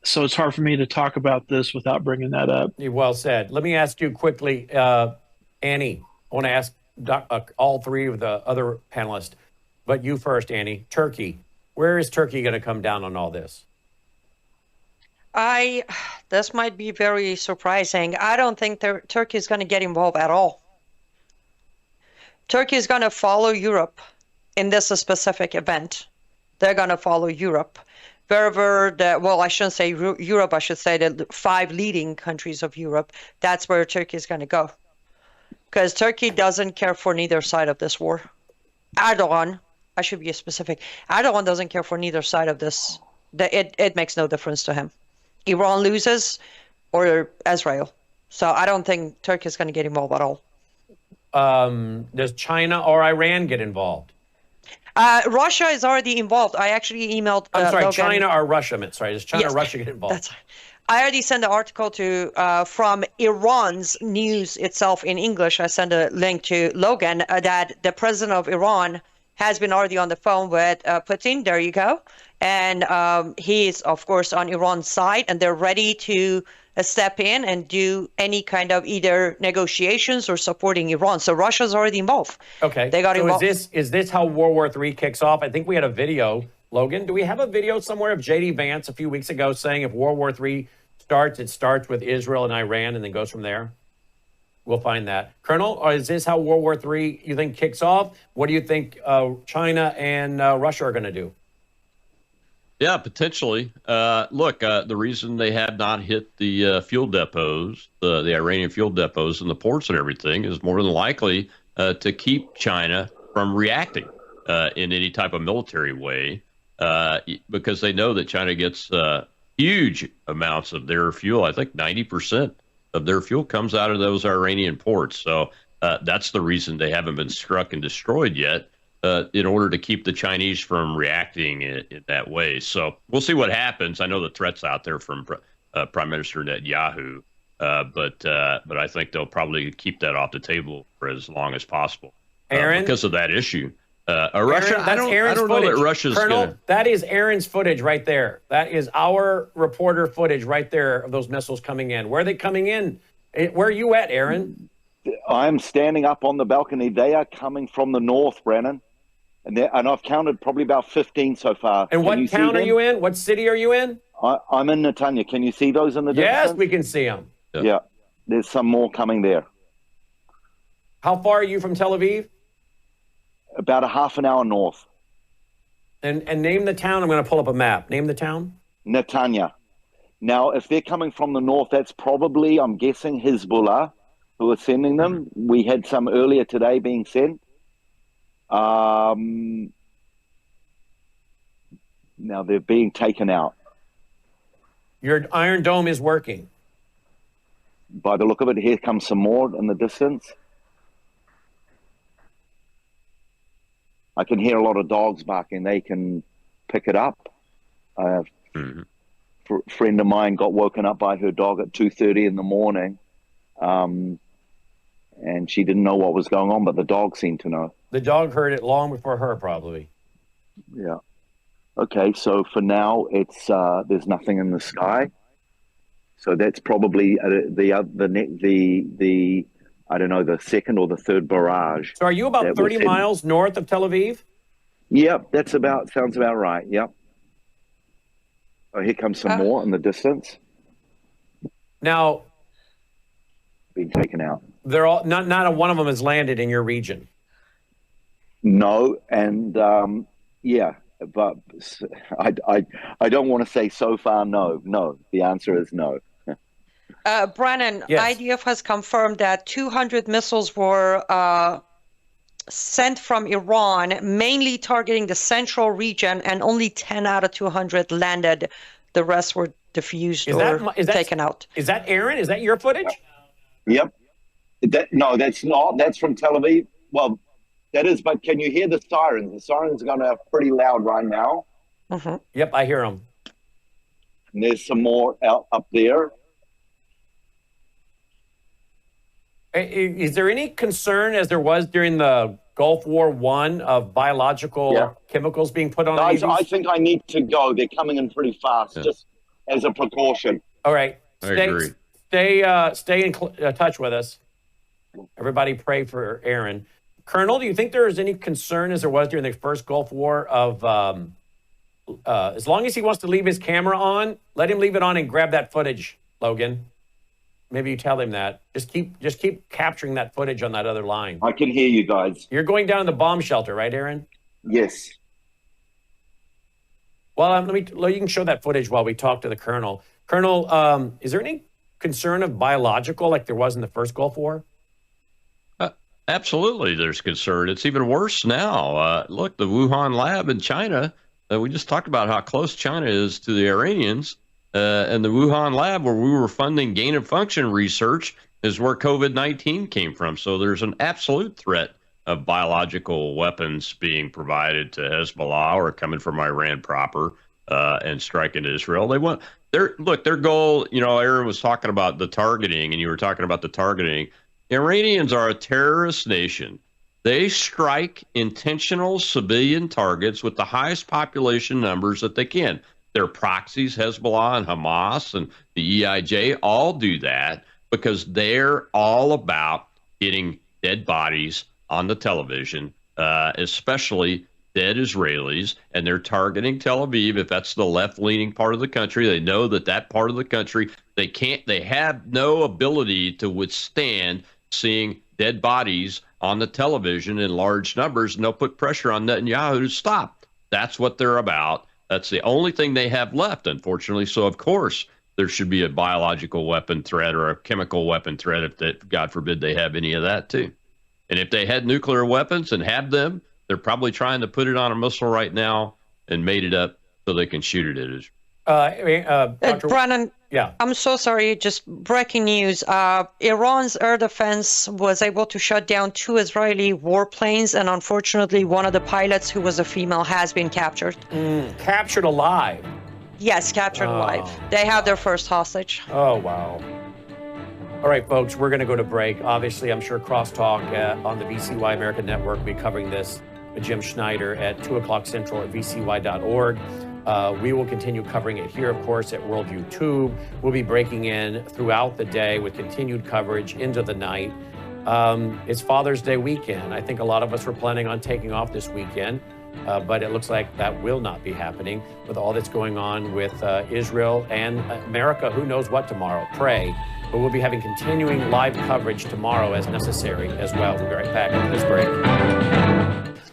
So it's hard for me to talk about this without bringing that up. Well said. Let me ask you quickly, Annie. I want to ask all three of the other panelists, but you first, Annie. Turkey. Where is Turkey going to come down on all this? This might be very surprising. I don't think Turkey is going to get involved at all. Turkey is going to follow Europe in this specific event. They're going to follow Europe. Wherever I shouldn't say Europe, I should say the 5 leading countries of Europe, that's where Turkey is going to go. Because Turkey doesn't care for neither side of this war. Erdogan, I should be specific, Erdogan doesn't care for neither side of this. It makes no difference to him. Iran loses or Israel. So I don't think Turkey is going to get involved at all. Does China or Iran get involved? Russia is already involved. I actually emailed. I'm sorry, Logan. China or Russia? Sorry, does China or Russia get involved? That's right. I already sent an article from Iran's news itself in English. I sent a link to Logan that the president of Iran has been already on the phone with Putin. There you go. And he's, of course, on Iran's side, and they're ready to step in and do any kind of either negotiations or supporting Iran. So Russia's already involved. Okay. They got involved. Is this how World War III kicks off? I think we had a video. Logan, do we have a video somewhere of J.D. Vance a few weeks ago saying if World War III starts, it starts with Israel and Iran and then goes from there? We'll find that. Colonel, or is this how World War III, you think, kicks off? What do you think China and Russia are going to do? Yeah, potentially. Look, the reason they have not hit the fuel depots, the Iranian fuel depots and the ports and everything is more than likely to keep China from reacting in any type of military way because they know that China gets huge amounts of their fuel. I think 90% of their fuel comes out of those Iranian ports. So that's the reason they haven't been struck and destroyed yet. In order to keep the Chinese from reacting in that way. So we'll see what happens. I know the threat's out there from Prime Minister Netanyahu, but I think they'll probably keep that off the table for as long as possible because of that issue. Russia, I don't know that Russia's Colonel, that is Aaron's footage right there. That is our reporter footage right there of those missiles coming in. Where are they coming in? Where are you at, Aaron? I'm standing up on the balcony. They are coming from the north, Brennan. And I've counted probably about 15 so far. And what town are you in? What city are you in? I'm in Netanya. Can you see those in the distance? Yes, we can see them. Yeah. There's some more coming there. How far are you from Tel Aviv? About a half an hour north. And name the town. I'm going to pull up a map. Name the town. Netanya. Now, if they're coming from the north, that's probably, I'm guessing, Hezbollah who are sending them. We had some earlier today being sent. Now they're being taken out. Your Iron Dome is working. By the look of it, here comes some more in the distance. I can hear a lot of dogs barking. They can pick it up. A friend of mine got woken up by her dog at 2:30 in the morning, and she didn't know what was going on, but the dog seemed to know. The dog heard it long before her, probably. Yeah. Okay, so for now, it's there's nothing in the sky. So that's probably the I don't know, the second or the third barrage. So are you about 30 miles north of Tel Aviv? Yep, sounds about right. Yep. Oh, here comes some more in the distance. Now, being taken out. They're all not one of them has landed in your region. No, and yeah, but I don't want to say so far no. No, the answer is no. Brennan, yes. IDF has confirmed that 200 missiles were sent from Iran, mainly targeting the central region, and only 10 out of 200 landed. The rest were diffused or taken out. Is that Aaron? Is that your footage? Yep. No, that's not. That's from Tel Aviv. Well, that is, but can you hear the sirens? The sirens are going to be pretty loud right now. Mm-hmm. Yep, I hear them. And there's some more out up there. Is there any concern, as there was during the Gulf War I, of biological chemicals being put on? I think I need to go. They're coming in pretty fast, just as a precaution. All right. I agree. Stay in touch with us. Everybody pray for Aaron. Colonel, do you think there is any concern, as there was during the first Gulf War, of as long as he wants to leave his camera on, let him leave it on and grab that footage, Logan? Maybe you tell him that. Just keep capturing that footage on that other line. I can hear you guys. You're going down to the bomb shelter, right, Aaron? Yes. Well, you can show that footage while we talk to the Colonel. Colonel, is there any concern of biological like there was in the first Gulf War? Absolutely, there's concern. It's even worse now. Look, the Wuhan lab in China, we just talked about how close China is to the Iranians. And the Wuhan lab, where we were funding gain-of-function research, is where COVID-19 came from. So there's an absolute threat of biological weapons being provided to Hezbollah or coming from Iran proper and striking Israel. They want their goal. You know, Aaron was talking about the targeting, and you were talking about the targeting. Iranians are a terrorist nation. They strike intentional civilian targets with the highest population numbers that they can. Their proxies, Hezbollah and Hamas and the EIJ, all do that because they're all about getting dead bodies on the television, especially dead Israelis, and they're targeting Tel Aviv. If that's the left-leaning part of the country, they know that part of the country, they have no ability to withstand seeing dead bodies on the television in large numbers, and they'll put pressure on Netanyahu to stop. That's what they're about. That's the only thing they have left, unfortunately. So, of course, there should be a biological weapon threat or a chemical weapon threat if that, God forbid, they have any of that, too. And if they had nuclear weapons and have them, they're probably trying to put it on a missile right now and made it up so they can shoot it at Israel. Brennan, yeah. I'm so sorry. Just breaking news. Iran's air defense was able to shut down 2 Israeli warplanes, and unfortunately, one of the pilots, who was a female, has been captured. Captured alive? Yes, captured alive. They have their first hostage. Oh, wow. All right, folks, we're going to go to break. Obviously, I'm sure Crosstalk on the VCY American Network will be covering this with Jim Schneider at 2 o'clock Central at vcy.org. We will continue covering it here, of course, at Worldview Tube. We'll be breaking in throughout the day with continued coverage into the night. It's Father's Day weekend. I think a lot of us were planning on taking off this weekend, but it looks like that will not be happening with all that's going on with Israel and America. Who knows what tomorrow? Pray. But we'll be having continuing live coverage tomorrow as necessary as well. We'll be right back after this break.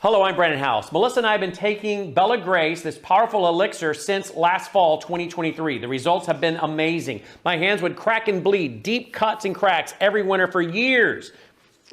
Hello, I'm Brandon House. Melissa and I have been taking Bella Grace, this powerful elixir, since last fall, 2023. The results have been amazing. My hands would crack and bleed, deep cuts and cracks every winter for years.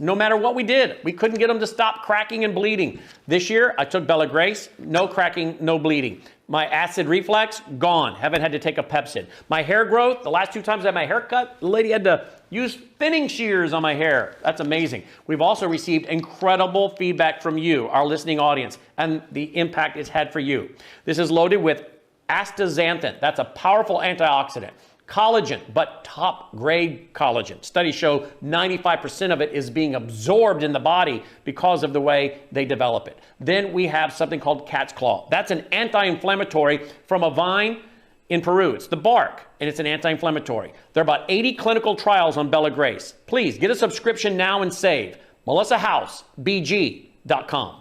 No matter what we did, we couldn't get them to stop cracking and bleeding. This year, I took Bella Grace, no cracking, no bleeding. My acid reflux, gone. Haven't had to take a Pepcid. My hair growth, the last 2 times I had my hair cut, the lady had to use thinning shears on my hair. That's amazing. We've also received incredible feedback from you, our listening audience, and the impact it's had for you. This is loaded with astaxanthin. That's a powerful antioxidant. Collagen, but top grade collagen. Studies show 95% of it is being absorbed in the body because of the way they develop it. Then we have something called cat's claw. That's an anti-inflammatory from a vine in Peru. It's the bark, and it's an anti-inflammatory. There are about 80 clinical trials on Bella Grace. Please get a subscription now and save. MelissaHouseBG.com.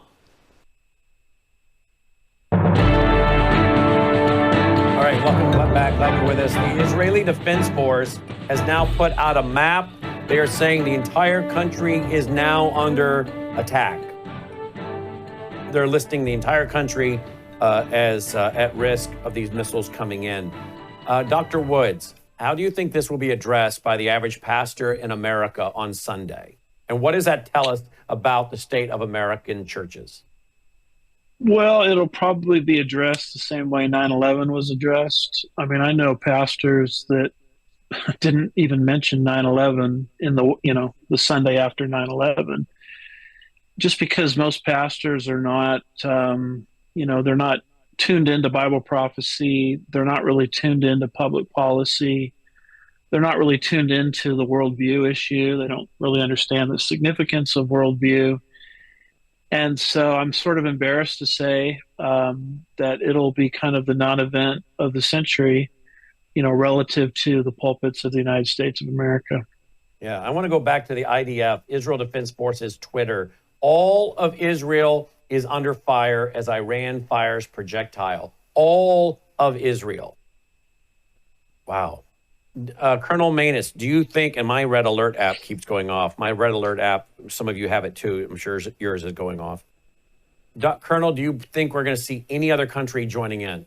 All right, welcome back. Glad you're with us. The Israeli Defense Force has now put out a map. They are saying the entire country is now under attack. They're listing the entire country as at risk of these missiles coming in. Dr. Woods, how do you think this will be addressed by the average pastor in America on Sunday? And what does that tell us about the state of American churches? Well, it'll probably be addressed the same way 9/11 was addressed. I mean, I know pastors that didn't even mention 9/11 in the Sunday after 9/11, just because most pastors are not, they're not tuned into Bible prophecy. They're not really tuned into public policy. They're not really tuned into the worldview issue. They don't really understand the significance of worldview. And so I'm sort of embarrassed to say that it'll be kind of the non-event of the century, relative to the pulpits of the United States of America. Yeah, I want to go back to the IDF, Israel Defense Forces Twitter. All of Israel is under fire as Iran fires projectile. All of Israel. Wow. Colonel Manus, do you think, and my Red Alert app keeps going off, my Red Alert app, some of you have it too, I'm sure yours is going off. Colonel, do you think we're going to see any other country joining in?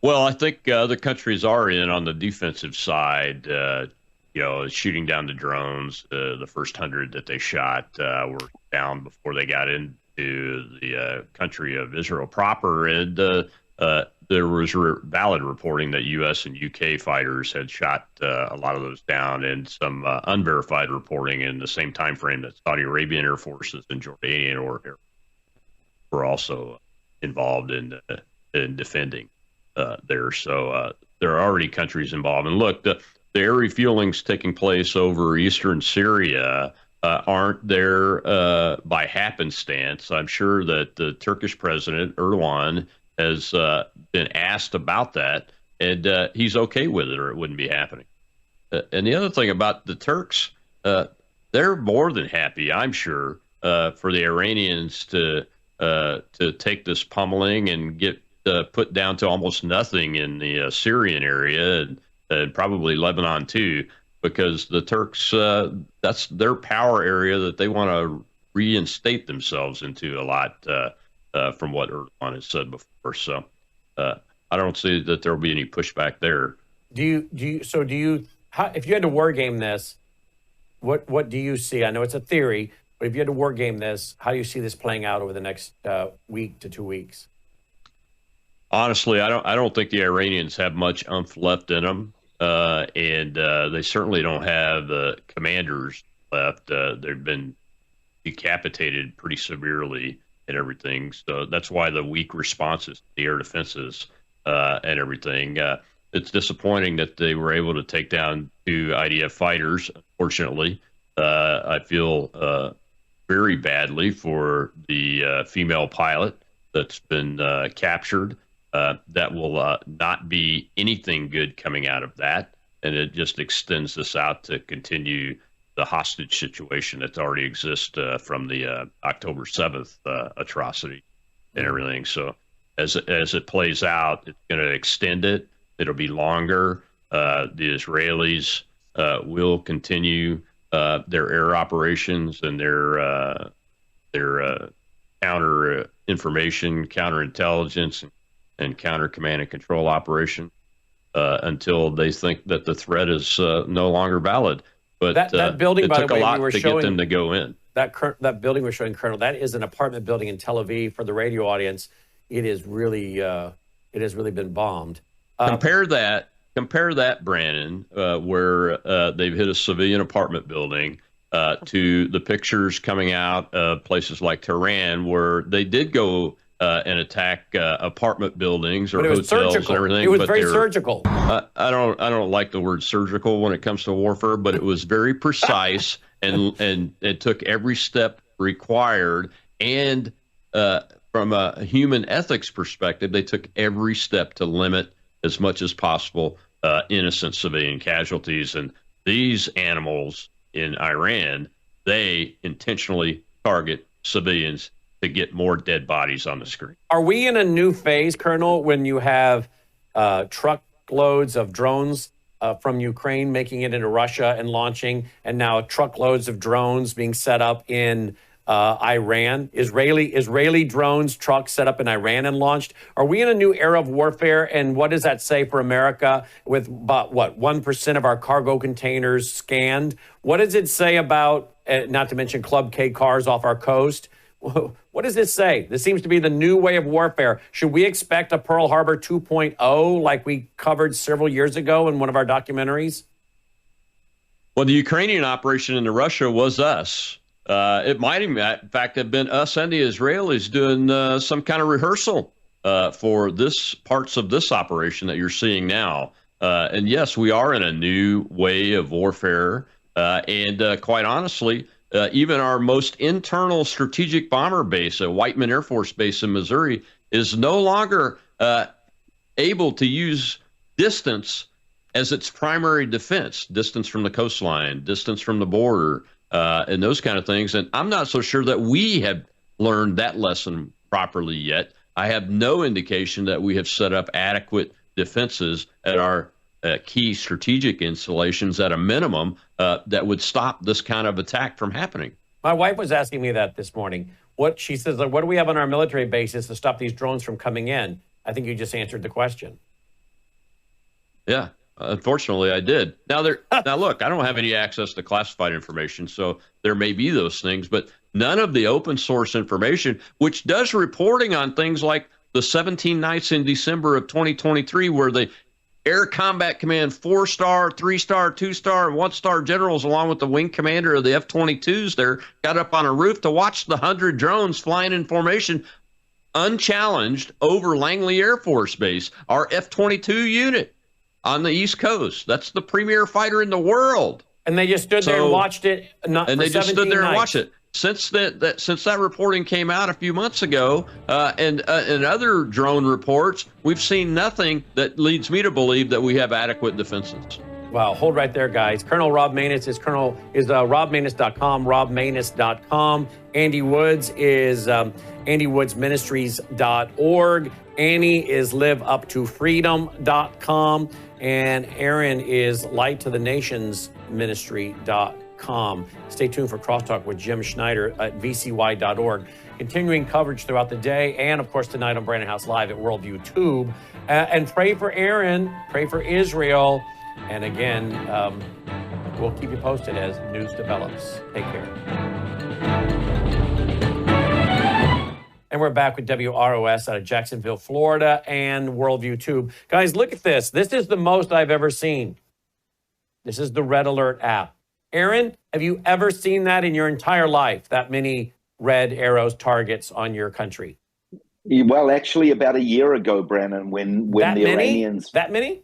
Well, I think other countries are in on the defensive side, shooting down the drones. The first 100 that they shot were down before they got into the country of Israel proper. And there was valid reporting that U.S. and U.K. fighters had shot a lot of those down, and some unverified reporting in the same time frame that Saudi Arabian Air Forces and Jordanian Air Force were also involved in defending there. So there are already countries involved. And look, the air refuelings taking place over eastern Syria aren't there by happenstance. I'm sure that the Turkish president, Erdogan, has been asked about that, and he's okay with it, or it wouldn't be happening. And the other thing about the Turks, they're more than happy, I'm sure, for the Iranians to take this pummeling and get put down to almost nothing in the Syrian area, and probably Lebanon too, because the Turks, that's their power area that they want to reinstate themselves into a lot, from what Erdogan has said before. So I don't see that there will be any pushback there. If you had to war game this, what do you see? I know it's a theory, but if you had to war game this, how do you see this playing out over the next week to 2 weeks? Honestly, I don't think the Iranians have much oomph left in them, and they certainly don't have commanders left. They've been decapitated pretty severely and everything. So that's why the weak responses to the air defenses and everything. It's disappointing that they were able to take down 2 IDF fighters. Unfortunately, I feel very badly for the female pilot that's been captured. That will not be anything good coming out of that. And it just extends this out to continue the hostage situation that already exists from the October 7th atrocity and everything. So as it plays out, it's going to extend it. It'll be longer. The Israelis will continue their air operations and their their counter information, counterintelligence, and counter command and control operation until they think that the threat is no longer valid. But that building, it by took the way, a lot you were to showing, get them to go in. That building we're showing, Colonel, that is an apartment building in Tel Aviv. For the radio audience, it is really it has really been bombed. Compare that, Brandon, where they've hit a civilian apartment building, to the pictures coming out of places like Tehran, where they did go and attack apartment buildings or hotels surgical. and everything. It was very surgical. I don't like the word surgical when it comes to warfare, but it was very precise and it took every step required. And from a human ethics perspective, they took every step to limit as much as possible innocent civilian casualties. And these animals in Iran, they intentionally target civilians to get more dead bodies on the screen. Are we in a new phase, Colonel, when you have truckloads of drones from Ukraine making it into Russia and launching, and now truckloads of drones being set up in Iran? Israeli drones, trucks set up in Iran and launched. Are we in a new era of warfare? And what does that say for America with about, 1% of our cargo containers scanned? What does it say about, not to mention Club K cars off our coast? What does this say? This seems to be the new way of warfare. Should we expect a Pearl Harbor 2.0 like we covered several years ago in one of our documentaries? Well, the Ukrainian operation into Russia was us. It might, in fact, have been us and the Israelis doing some kind of rehearsal for this parts of this operation that you're seeing now. And yes, we are in a new way of warfare. And quite honestly, even our most internal strategic bomber base at Whiteman Air Force Base in Missouri is no longer able to use distance as its primary defense, distance from the coastline, distance from the border, and those kind of things. And I'm not so sure that we have learned that lesson properly yet. I have no indication that we have set up adequate defenses at our key strategic installations at a minimum that would stop this kind of attack from happening. My wife was asking me that this morning. She says, what do we have on our military bases to stop these drones from coming in? I think you just answered the question. Yeah, unfortunately, I did. Now, look, I don't have any access to classified information, so there may be those things, but none of the open source information, which does reporting on things like the 17 nights in December of 2023, where the Air Combat Command 4-star, 3-star, 2-star, and 1-star generals, along with the wing commander of the F-22s there, got up on a roof to watch the 100 drones flying in formation unchallenged over Langley Air Force Base, our F-22 unit on the East Coast. That's the premier fighter in the world. And they just stood there and watched it. And they just stood there and watched it. Since that reporting came out a few months ago, and other drone reports, we've seen nothing that leads me to believe that we have adequate defenses. Wow, hold right there, guys. Colonel Rob Maness is robmaness.com, robmaness.com. Andy Woods is andywoodsministries.org. Annie is liveuptofreedom.com. And Aaron is lighttotheNationsministry.com. Stay tuned for Crosstalk with Jim Schneider at vcy.org. Continuing coverage throughout the day and, of course, tonight on Brandon House Live at Worldview Tube. And pray for Aaron, pray for Israel. And again, we'll keep you posted as news develops. Take care. And we're back with WROS out of Jacksonville, Florida, and Worldview Tube. Guys, look at this. This is the most I've ever seen. This is the Red Alert app. Aaron, have you ever seen that in your entire life, that many red arrows, targets on your country? Well, actually, about a year ago, Brandon, when the Iranians... That many?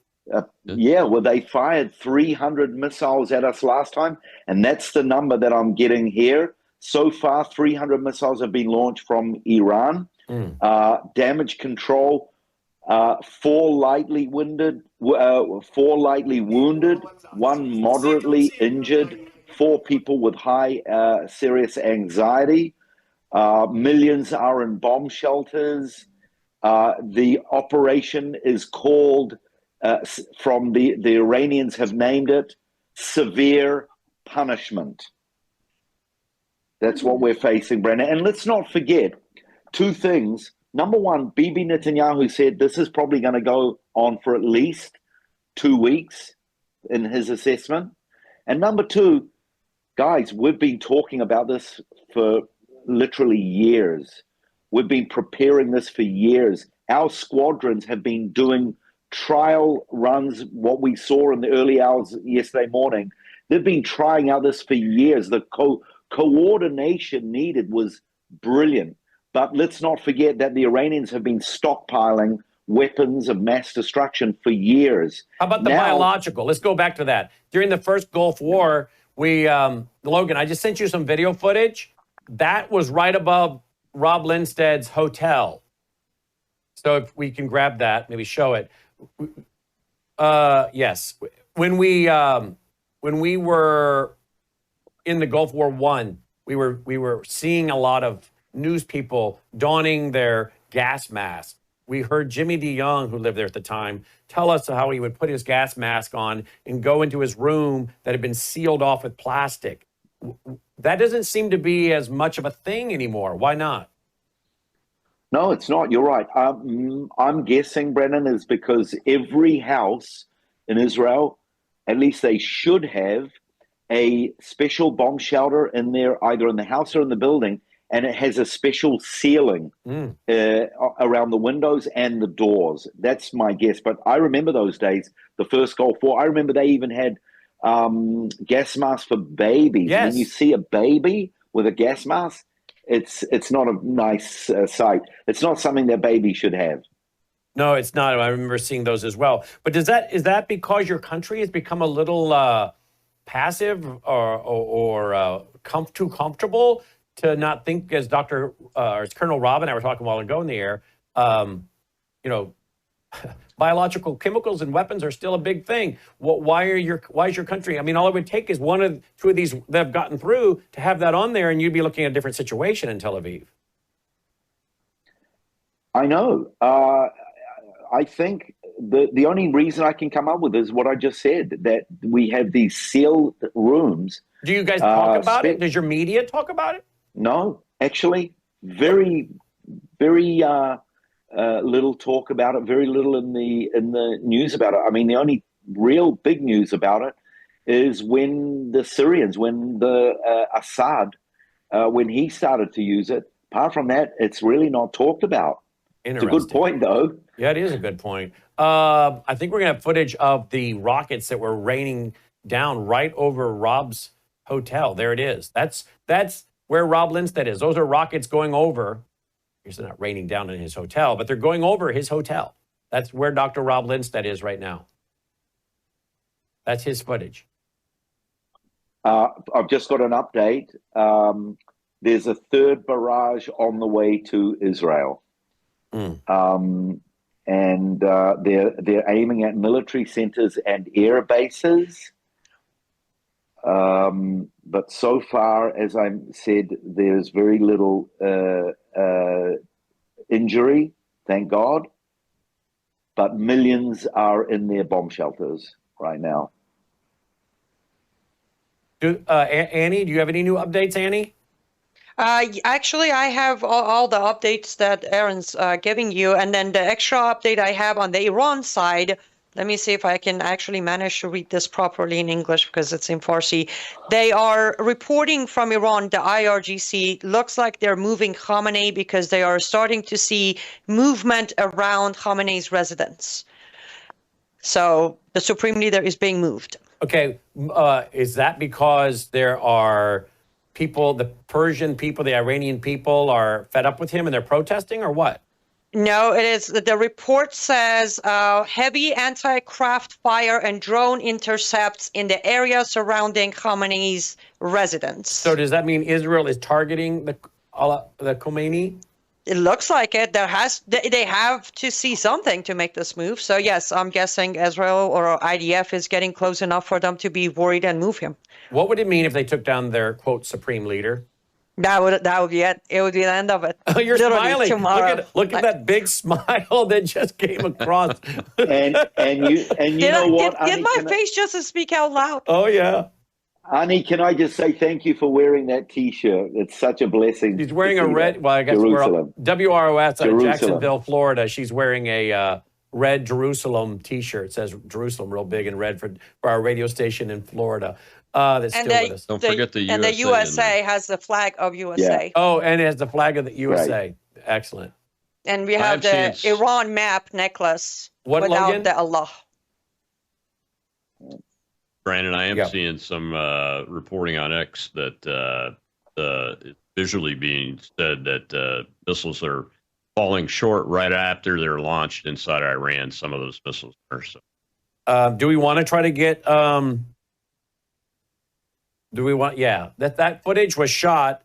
Yeah, well, they fired 300 missiles at us last time, and that's the number that I'm getting here. So far, 300 missiles have been launched from Iran. Damage control, 4 lightly wounded, 1 moderately injured, 4 people with high serious anxiety. Millions are in bomb shelters. The operation is called, from the Iranians have named it, severe punishment. That's what we're facing, Brennan. And let's not forget two things. Number one, Bibi Netanyahu said this is probably going to go on for at least 2 weeks in his assessment. And number two, guys, we've been talking about this for literally years. We've been preparing this for years. Our squadrons have been doing trial runs, what we saw in the early hours yesterday morning. They've been trying out this for years. The coordination needed was brilliant. But let's not forget that the Iranians have been stockpiling weapons of mass destruction for years. How about the biological? Let's go back to that. During the first Gulf War, Logan, I just sent you some video footage. That was right above Rob Lindsted's hotel. So if we can grab that, maybe show it. Yes. When we were in the Gulf War I, we were seeing a lot of news people donning their gas masks. We heard Jimmy DeYoung, who lived there at the time, tell us how he would put his gas mask on and go into his room that had been sealed off with plastic. That doesn't seem to be as much of a thing anymore. Why not? No, it's not. You're right. I'm guessing, Brennan, is because every house in Israel, at least they should have a special bomb shelter in there, either in the house or in the building, and it has a special ceiling around the windows and the doors. That's my guess. But I remember those days, the first Gulf War. I remember they even had gas masks for babies. Yes. When you see a baby with a gas mask, it's not a nice sight. It's not something that babies should have. No, it's not. I remember seeing those as well. But is that because your country has become a little passive or too comfortable to not think, as as Colonel Rob and I were talking a while ago in the air, biological chemicals and weapons are still a big thing. Why is your country? I mean, all it would take is two of these that have gotten through to have that on there, and you'd be looking at a different situation in Tel Aviv. I know. I think the only reason I can come up with is what I just said, that we have these sealed rooms. Do you guys talk about it? Does your media talk about it? No, actually, very, very little talk about it. Very little in the news about it. I mean, the only real big news about it is when the Syrians, when Assad, when he started to use it. Apart from that, it's really not talked about. It's a good point, though. Yeah, it is a good point. I think we're going to have footage of the rockets that were raining down right over Rob's hotel. There it is. That's where Rob Lindstedt is. Those are rockets going over. It's not raining down in his hotel, but they're going over his hotel. That's where Dr. Rob Lindstedt is right now. That's his footage. I've just got an update. There's a third barrage on the way to Israel. And they're aiming at military centers and air bases. But so far, as I said, there's very little injury, thank God. But millions are in their bomb shelters right now. Annie, do you have any new updates, Annie? Actually, I have all the updates that Aaron's giving you. And then the extra update I have on the Iran side, let me see if I can actually manage to read this properly in English because it's in Farsi. They are reporting from Iran, the IRGC, looks like they're moving Khamenei because they are starting to see movement around Khamenei's residence. So the Supreme Leader is being moved. Okay. Is that because there are people, the Persian people, the Iranian people are fed up with him and they're protesting, or what? No, it is. The report says heavy anti-craft fire and drone intercepts in the area surrounding Khamenei's residence. So does that mean Israel is targeting the Khomeini? It looks like it. They have to see something to make this move. So yes, I'm guessing Israel or IDF is getting close enough for them to be worried and move him. What would it mean if they took down their, quote, supreme leader? That would be it. It would be the end of it. Oh, you're literally smiling. Tomorrow. Look at that big smile that just came across. and you know what? Get my face just to speak out loud. Oh yeah. Ani, can I just say thank you for wearing that T-shirt? It's such a blessing. She's wearing a red, well, I guess Jerusalem. we're WROS Jerusalem. Jacksonville, Florida. She's wearing a red Jerusalem T-shirt. It says Jerusalem real big in red for our radio station in Florida. That's And still with us. Don't forget the USA. And the in USA there. has the flag of USA. Oh, and it has the flag of the USA. Excellent. And we have the Iran map necklace What, without Logan? the Allah. Brandon, I am Yeah. seeing some reporting on X that it's visually being said that missiles are falling short right after they're launched inside Iran. Some of those missiles are. So. Do we want to try to get? Do we want? Yeah, that footage was shot.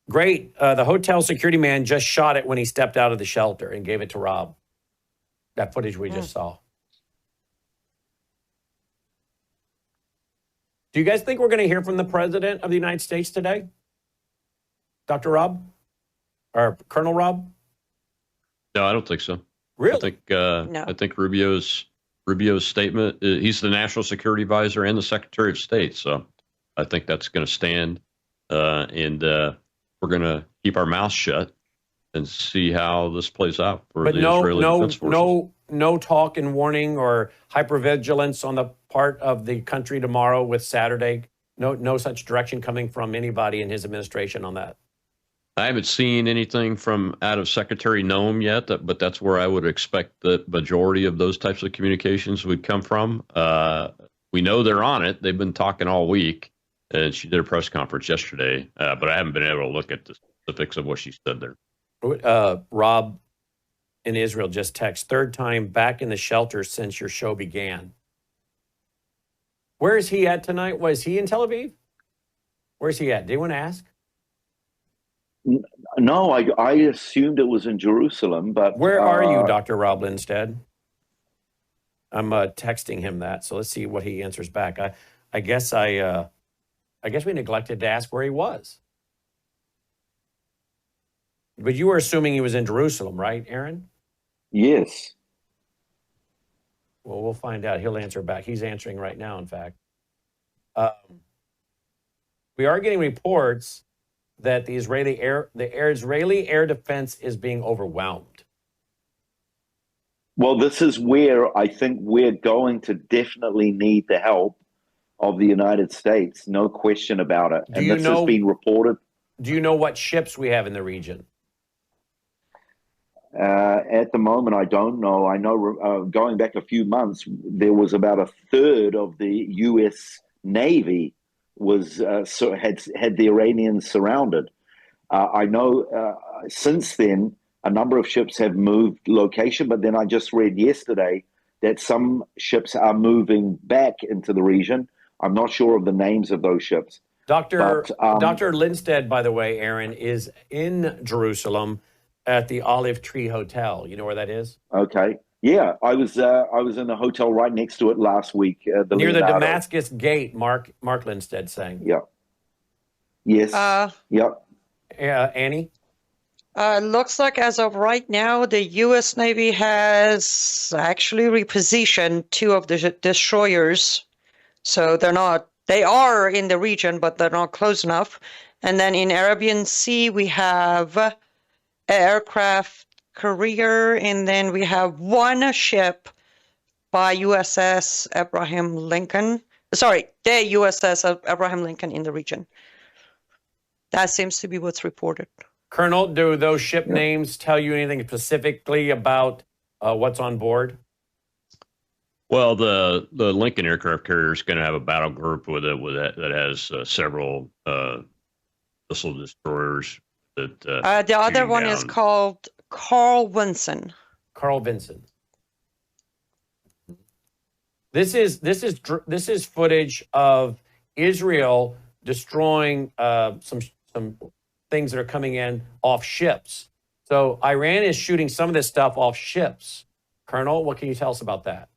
Great. The hotel security man just shot it when he stepped out of the shelter and gave it to Rob. That footage we just saw. Do you guys think we're going to hear from the President of the United States today? Dr. Rob? Or Colonel Rob? No, I don't think so. Really? I think Rubio's statement. He's the national security advisor and the Secretary of State, so I think that's going to stand. And we're going to keep our mouths shut and see how this plays out for But the Israeli Defense Forces. no talk and warning or hypervigilance on the part of the country tomorrow with Saturday. No such direction coming from anybody in his administration on that. I haven't seen anything from out of Secretary Noem yet, but that's where I would expect the majority of those types of communications would come from. We know they're on it. They've been talking all week, and she did a press conference yesterday, but I haven't been able to look at the specifics of what she said there. Rob in Israel just text, third time back in the shelter since your show began. Where is he at tonight? Was he in Tel Aviv? Where's he at? Did anyone ask? No, I assumed it was in Jerusalem, but where are you, Dr. Rob Lindstedt? I'm texting him that, so let's see what he answers back. I guess we neglected to ask where he was. But you were assuming he was in Jerusalem, right, Aaron? Yes. Well, we'll find out. He'll answer back. He's answering right now, in fact. We are getting reports that the Israeli air defense is being overwhelmed. Well, this is where I think we're going to definitely need the help of the United States. No question about it. And this has been reported. Do you know what ships we have in the region? At the moment, I don't know. I know going back a few months, there was about a third of the U.S. Navy had the Iranians surrounded. I know since then, a number of ships have moved location, but then I just read yesterday that some ships are moving back into the region. I'm not sure of the names of those ships. Dr. Lindstedt, by the way, Aaron, is in Jerusalem at the Olive Tree Hotel. You know where that is? Okay. Yeah, I was in a hotel right next to it last week. Near the Damascus Gate, Mark Lindstedt saying. Yeah. Yes. Yep. Annie? Looks like as of right now, the U.S. Navy has actually repositioned 2 of the destroyers. So they are in the region, but they're not close enough. And then in Arabian Sea, we have aircraft carrier, and then we have 1 ship by USS Abraham Lincoln. Sorry, the USS Abraham Lincoln in the region. That seems to be what's reported. Colonel, do those ship names tell you anything specifically about what's on board? Well, the Lincoln aircraft carrier is going to have a battle group with it that has several missile destroyers. The other one is called Carl Vinson. Carl Vinson. This is footage of Israel destroying some things that are coming in off ships. So Iran is shooting some of this stuff off ships. Colonel, what can you tell us about that?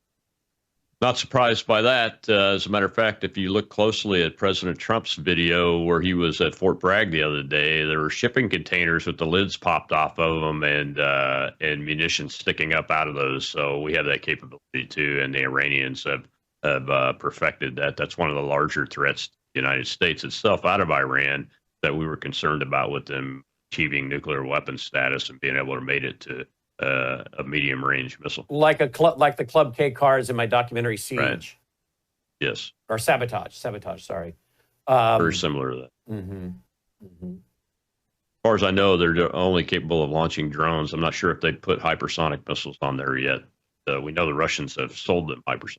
Not surprised by that. As a matter of fact, if you look closely at President Trump's video where he was at Fort Bragg the other day, there were shipping containers with the lids popped off of them and munitions sticking up out of those. So we have that capability too, and the Iranians have have perfected that. That's one of the larger threats to the United States itself out of Iran that we were concerned about with them achieving nuclear weapons status and being able to make it to a medium range missile. Like the Club K cars in my documentary Siege. Right. Yes. Or Sabotage, sorry. Very similar to that. Mm-hmm. Mm-hmm. As far as I know, they're only capable of launching drones. I'm not sure if they've put hypersonic missiles on there yet. We know the Russians have sold them hypersonic.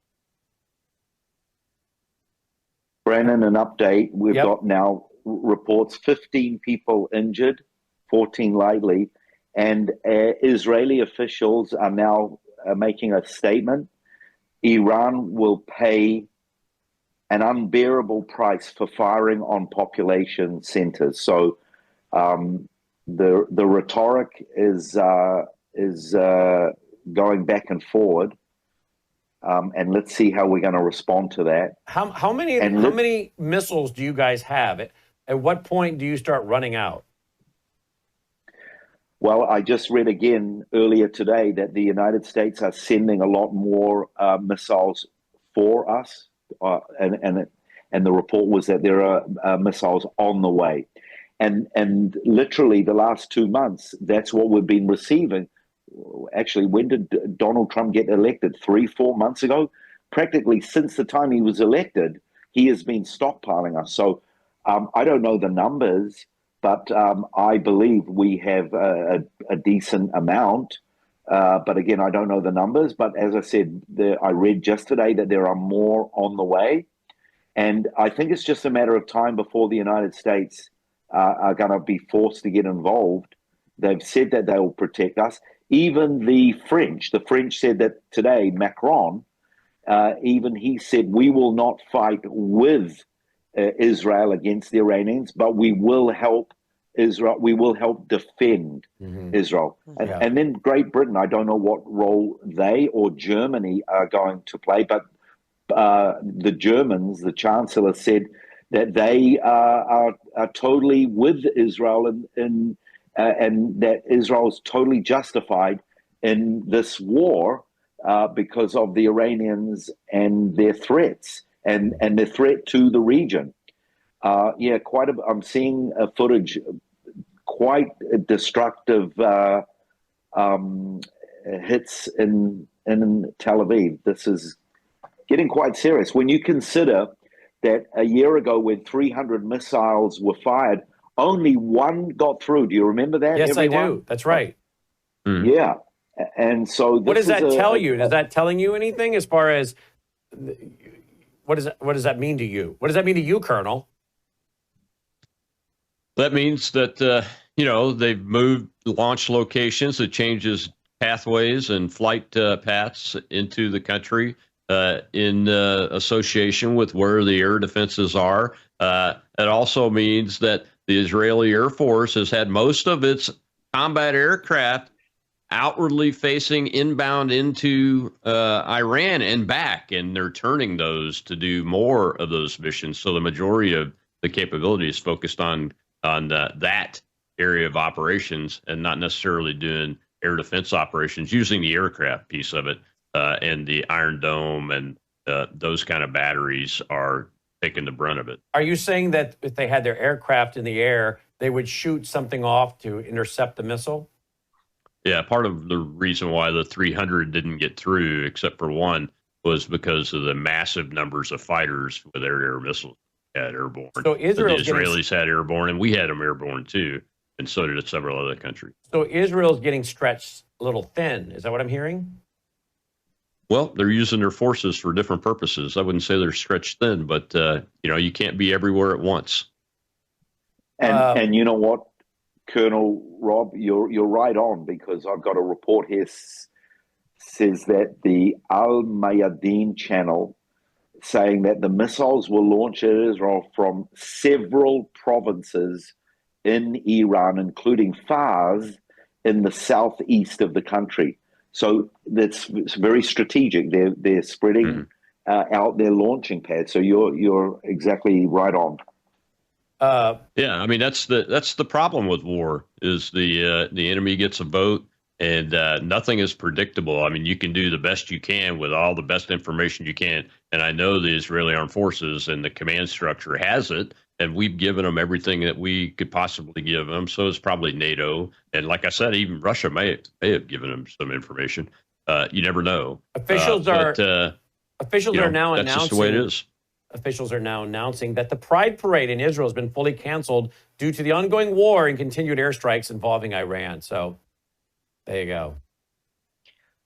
Brandon, an update. We've got now reports 15 people injured, 14 lightly, and Israeli officials are now making a statement. Iran will pay an unbearable price for firing on population centers. So the rhetoric is going back and forward, and let's see how we're going to respond to that. How many missiles do you guys have? At what point do you start running out? Well, I just read again earlier today that the United States are sending a lot more missiles for us, and the report was that there are missiles on the way, and literally the last 2 months, that's what we've been receiving. Actually, when did Donald Trump get elected? 3-4 months ago? Practically since the time he was elected, he has been stockpiling us. So I don't know the numbers, but I believe we have a decent amount. But again, I don't know the numbers. But as I said, I read just today that there are more on the way. And I think it's just a matter of time before the United States are going to be forced to get involved. They've said that they will protect us. Even the French said that today, Macron, even he said, we will not fight with Israel against the Iranians, but we will help Israel. We will help defend Israel. And then Great Britain, I don't know what role they or Germany are going to play, but the Germans, the Chancellor, said that they are totally with Israel and that Israel is totally justified in this war because of the Iranians and their threats and their threat to the region. I'm seeing footage, quite destructive hits in Tel Aviv. This is getting quite serious. When you consider that a year ago when 300 missiles were fired, only one got through. Do you remember that? Yes, everyone? I do. That's right. Yeah. And so what does that tell you? Is that telling you anything as far as what does that mean to you? What does that mean to you, Colonel? That means that, they've moved launch locations. It changes pathways and flight paths into the country in association with where the air defenses are. It also means that the Israeli Air Force has had most of its combat aircraft outwardly facing inbound into Iran and back, and they're turning those to do more of those missions. So the majority of the capability is focused on that area of operations and not necessarily doing air defense operations using the aircraft piece of it, and the Iron Dome and those kind of batteries are taking the brunt of it. Are you saying that if they had their aircraft in the air, they would shoot something off to intercept the missile? Yeah, part of the reason why the 300 didn't get through, except for one, was because of the massive numbers of fighters with their air missiles had airborne. So the Israelis had airborne, and we had them airborne too, and so did several other countries. So Israel's getting stretched a little thin. Is that what I'm hearing? Well, they're using their forces for different purposes. I wouldn't say they're stretched thin, but you can't be everywhere at once. And you know what, Colonel Rob, you're right on, because I've got a report here says that the Al Mayadeen channel saying that the missiles were launched at Israel from several provinces in Iran, including Fars in the southeast of the country. So it's very strategic. They're spreading out their launching pads. So you're exactly right on. Yeah, I mean that's the problem with war is the enemy gets a vote And nothing is predictable. I mean, you can do the best you can with all the best information you can. And I know the Israeli Armed Forces and the command structure has it, and we've given them everything that we could possibly give them. So it's probably NATO. And like I said, even Russia may have given them some information. You never know. Officials are now announcing. That's just the way it is. Officials are now announcing that the Pride Parade in Israel has been fully canceled due to the ongoing war and continued airstrikes involving Iran. So there you go.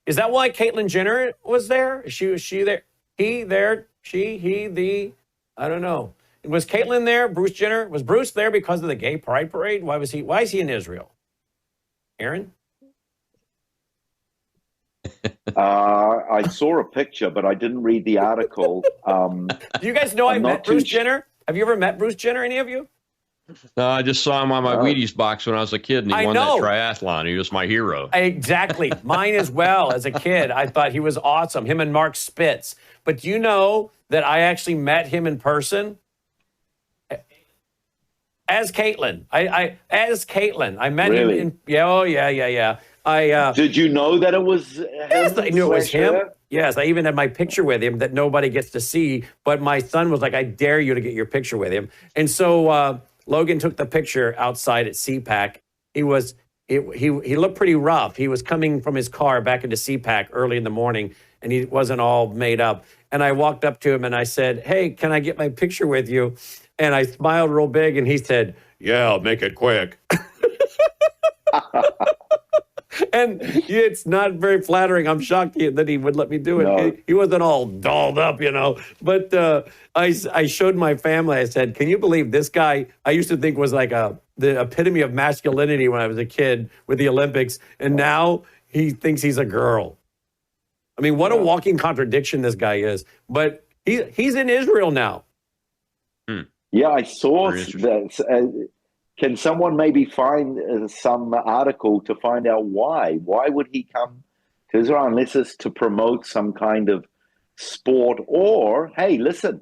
Is that why Caitlyn Jenner was there? Was she there? He there? She, he, the? I don't know. Was Caitlyn there? Bruce Jenner? Was Bruce there because of the gay Pride Parade? Why is he in Israel? Aaron? I saw a picture, but I didn't read the article. Do you guys know I met Bruce Jenner? Have you ever met Bruce Jenner, any of you? No, I just saw him on my Wheaties box when I was a kid, and he won that triathlon. He was my hero. Exactly. Mine as well. As a kid, I thought he was awesome. Him and Mark Spitz. But do you know that I actually met him in person? As Caitlyn. As Caitlyn. I met him in... Yeah. Did you know that it was him? Yes, I knew it was him. Yes, I even had my picture with him that nobody gets to see. But my son was like, I dare you to get your picture with him. And so Logan took the picture outside at CPAC. He looked pretty rough. He was coming from his car back into CPAC early in the morning, and he wasn't all made up. And I walked up to him and I said, hey, can I get my picture with you? And I smiled real big, and he said, yeah, I'll make it quick. And it's not very flattering. I'm shocked that he would let me do it. No. He wasn't all dolled up, But I showed my family. I said, can you believe this guy I used to think was like the epitome of masculinity when I was a kid with the Olympics. And now he thinks he's a girl. I mean, what a walking contradiction this guy is. But he's in Israel now. Yeah, I saw that. Can someone maybe find some article to find out why? Why would he come to Israel unless it's to promote some kind of sport? Or, hey, listen,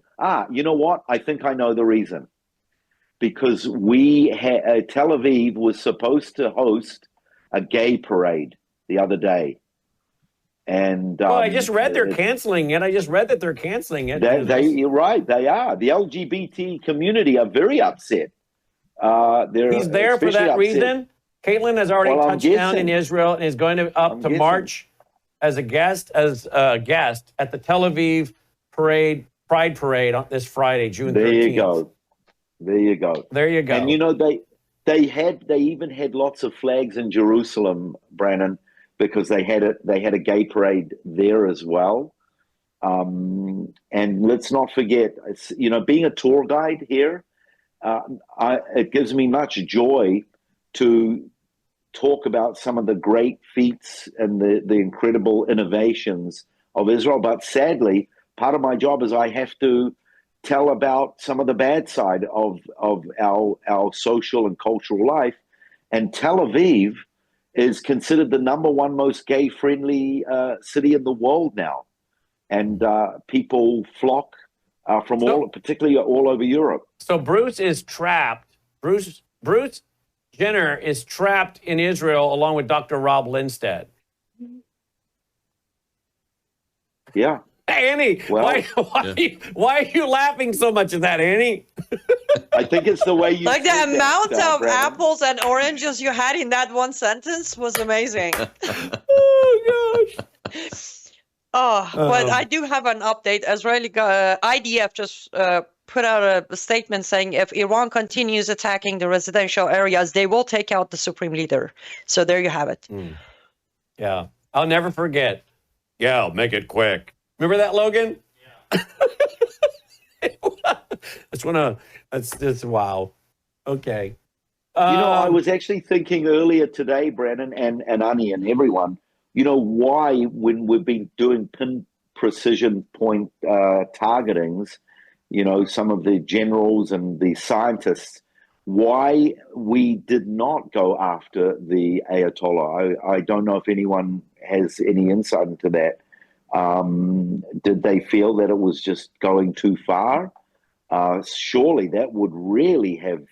you know what? I think I know the reason. Because Tel Aviv was supposed to host a gay parade the other day. And I just read they're canceling it. I just read that they're canceling it. You're right, they are. The LGBT community are very upset. He's there for that reason. Caitlyn has already touched down in Israel and is going to march as a guest at the Tel Aviv Pride Parade on this Friday, June 13th. There you go. And they even had lots of flags in Jerusalem, Brandon, because they had a gay parade there as well. And let's not forget, being a tour guide here. It gives me much joy to talk about some of the great feats and the incredible innovations of Israel. But sadly, part of my job is I have to tell about some of the bad side of our social and cultural life. And Tel Aviv is considered the #1 most gay-friendly city in the world now. And people flock particularly all over Europe. So Bruce is trapped. Bruce Jenner is trapped in Israel along with Dr. Rob Lindstedt. Yeah. Hey, Annie, why are you laughing so much at that, Annie? I think it's the way you like the amount of apples and oranges you had in that one sentence was amazing. Oh, gosh. But I do have an update. Israeli IDF just put out a statement saying if Iran continues attacking the residential areas, they will take out the supreme leader. So there you have it. Yeah. I'll never forget. Yeah, I'll make it quick. Remember that, Logan? Yeah. That's just wow. Okay. I was actually thinking earlier today, Brandon and Ani and everyone, why when we've been doing pin precision point targetings, some of the generals and the scientists, why we did not go after the Ayatollah. I don't know if anyone has any insight into that. Did they feel that it was just going too far? Surely that would really have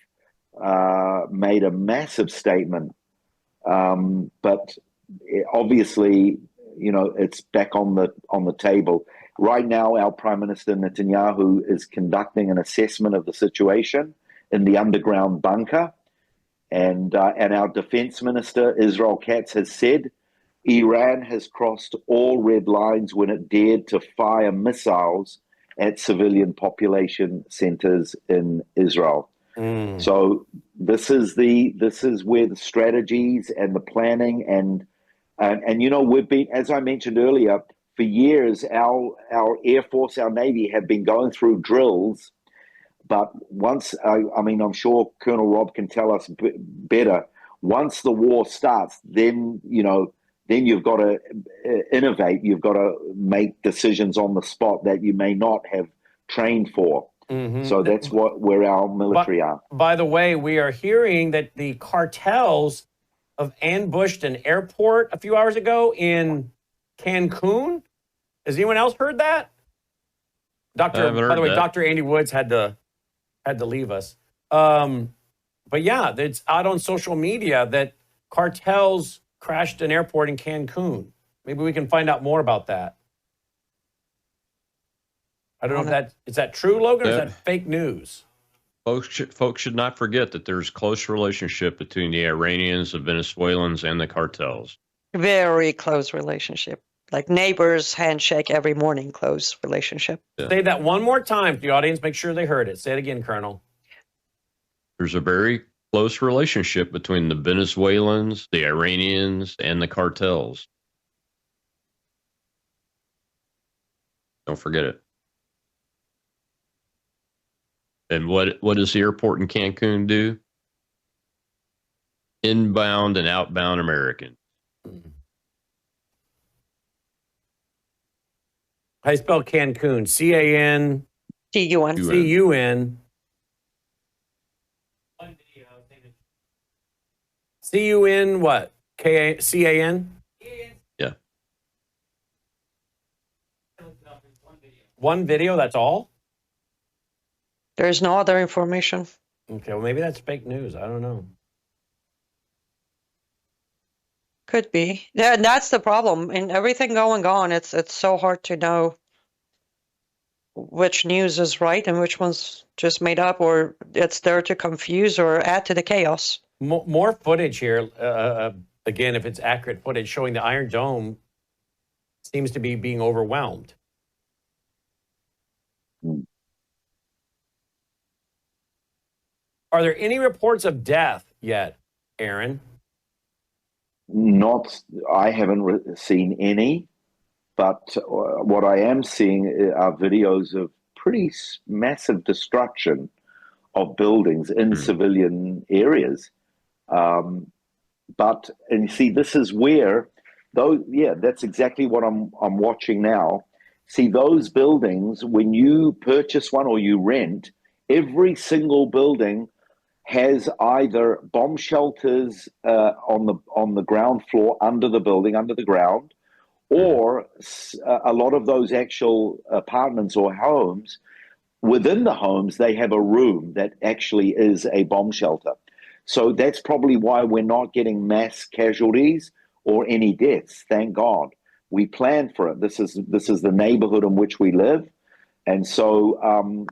obviously, it's back on the table. Right now, our Prime Minister Netanyahu is conducting an assessment of the situation in the underground bunker. And our Defense Minister, Israel Katz, has said Iran has crossed all red lines when it dared to fire missiles at civilian population centers in Israel. So this is where the strategies and the planning and we've been, as I mentioned earlier, for years our Air Force, our Navy have been going through drills. But once, I'm sure Colonel Rob can tell us better. Once the war starts, then you've got to innovate. You've got to make decisions on the spot that you may not have trained for. So that's where our military are. By the way, we are hearing that the cartels have ambushed an airport a few hours ago in Cancun. Has anyone else heard that? By the way, Dr. Andy Woods had to leave us. But yeah, it's out on social media that cartels crashed an airport in Cancun. Maybe we can find out more about that. I don't know if is that true, Logan, or is that fake news? Folks should not forget that there's close relationship between the Iranians, the Venezuelans, and the cartels. Very close relationship. Like neighbors handshake every morning, close relationship. Yeah. Say that one more time to the audience. Make sure they heard it. Say it again, Colonel. There's a very close relationship between the Venezuelans, the Iranians, and the cartels. Don't forget it. And what does the airport in Cancun do? Inbound and outbound Americans. How do you spell Cancun? C-A-N? C-U-N. C-U-N. C-U-N what? C-A-N? Yeah. One video, that's all? There's no other information. Okay, well, maybe that's fake news. I don't know. Could be. Yeah, and that's the problem. In everything going on, it's so hard to know which news is right and which one's just made up, or it's there to confuse or add to the chaos. More footage here. Again, if it's accurate footage showing the Iron Dome seems to be being overwhelmed. Are there any reports of death yet, Aaron? I haven't seen any, but what I am seeing are videos of pretty massive destruction of buildings in civilian areas. And you see, this is where that's exactly what I'm watching now. See, those buildings, when you purchase one or you rent, every single building has either bomb shelters on the ground floor under the building, under the ground, or a lot of those actual apartments or homes, within the homes, they have a room that actually is a bomb shelter. So that's probably why we're not getting mass casualties or any deaths. Thank God. We planned for it. This is the neighborhood in which we live. And so,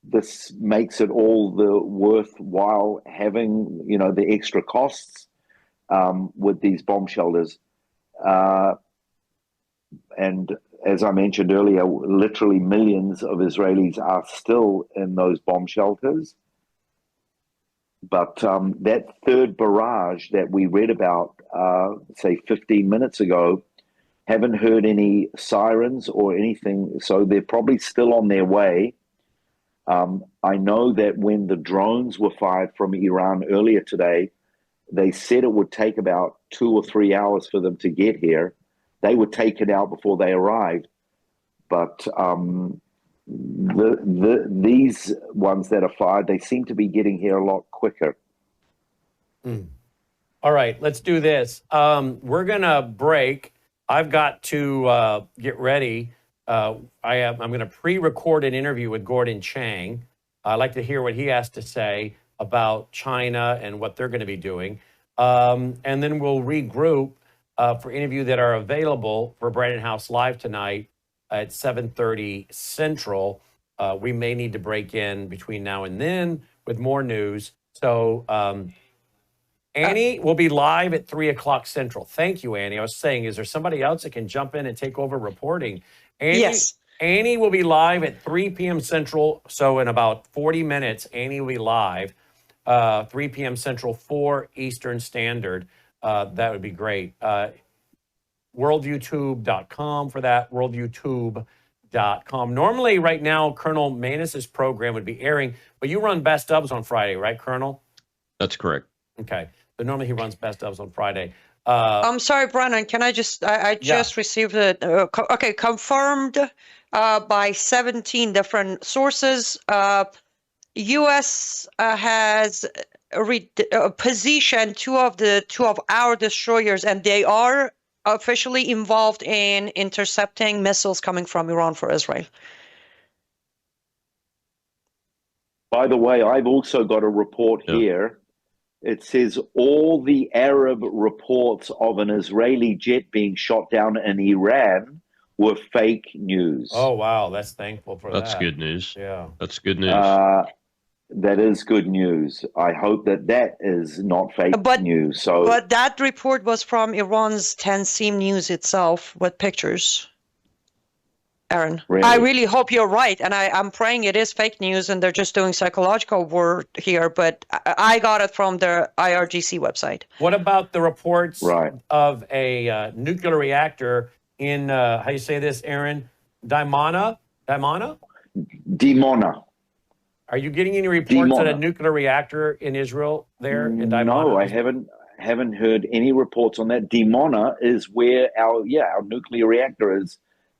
this makes it all the worthwhile having, the extra costs with these bomb shelters. And as I mentioned earlier, literally millions of Israelis are still in those bomb shelters. But that third barrage that we read about, say 15 minutes ago, haven't heard any sirens or anything. So they're probably still on their way. I know that when the drones were fired from Iran earlier today, they said it would take about 2 or 3 hours for them to get here. They were taken out before they arrived. But these ones that are fired, they seem to be getting here a lot quicker. All right, let's do this. We're going to break. I've got to get ready. I'm going to pre-record an interview with Gordon Chang. I'd like to hear what he has to say about China and what they're going to be doing. And then we'll regroup For any of you that are available for Brandon House Live tonight at 7:30 Central, we may need to break in between now and then with more news. So Annie will be live at 3 o'clock Central. Thank you, Annie. I was saying, is there somebody else that can jump in and take over reporting? Annie, Yes. Annie will be live at 3 p.m. Central. So in about 40 minutes, Annie will be live, 3 p.m. Central, 4 Eastern Standard. That would be great. WorldViewTube.com for that, WorldViewTube.com. Normally, right now, Colonel Manus's program would be airing, but you run Best Ofs on Friday, right, Colonel? That's correct. Okay. So normally he runs Best Ofs on Friday. I'm sorry, Brennan. Can I just? I just received it. Okay, confirmed by 17 different sources. U.S. has positioned two of our destroyers, and they are officially involved in intercepting missiles coming from Iran for Israel. By the way, I've also got a report here. It says all the Arab reports of an Israeli jet being shot down in Iran were fake news. Oh, wow. That's thankful for that. That's good news. Yeah. That's good news. That is good news. I hope that is not fake news. But that report was from Iran's Tansim News itself with pictures. Aaron, really? I really hope you're right, and I'm praying it is fake news and they're just doing psychological work here, but I got it from the IRGC website. What about the reports of a nuclear reactor in, how you say this, Aaron? Dimona? Dimona. Are you getting any reports on a nuclear reactor in Israel there in Dimona? No, I haven't heard any reports on that. Dimona is where our nuclear reactor is.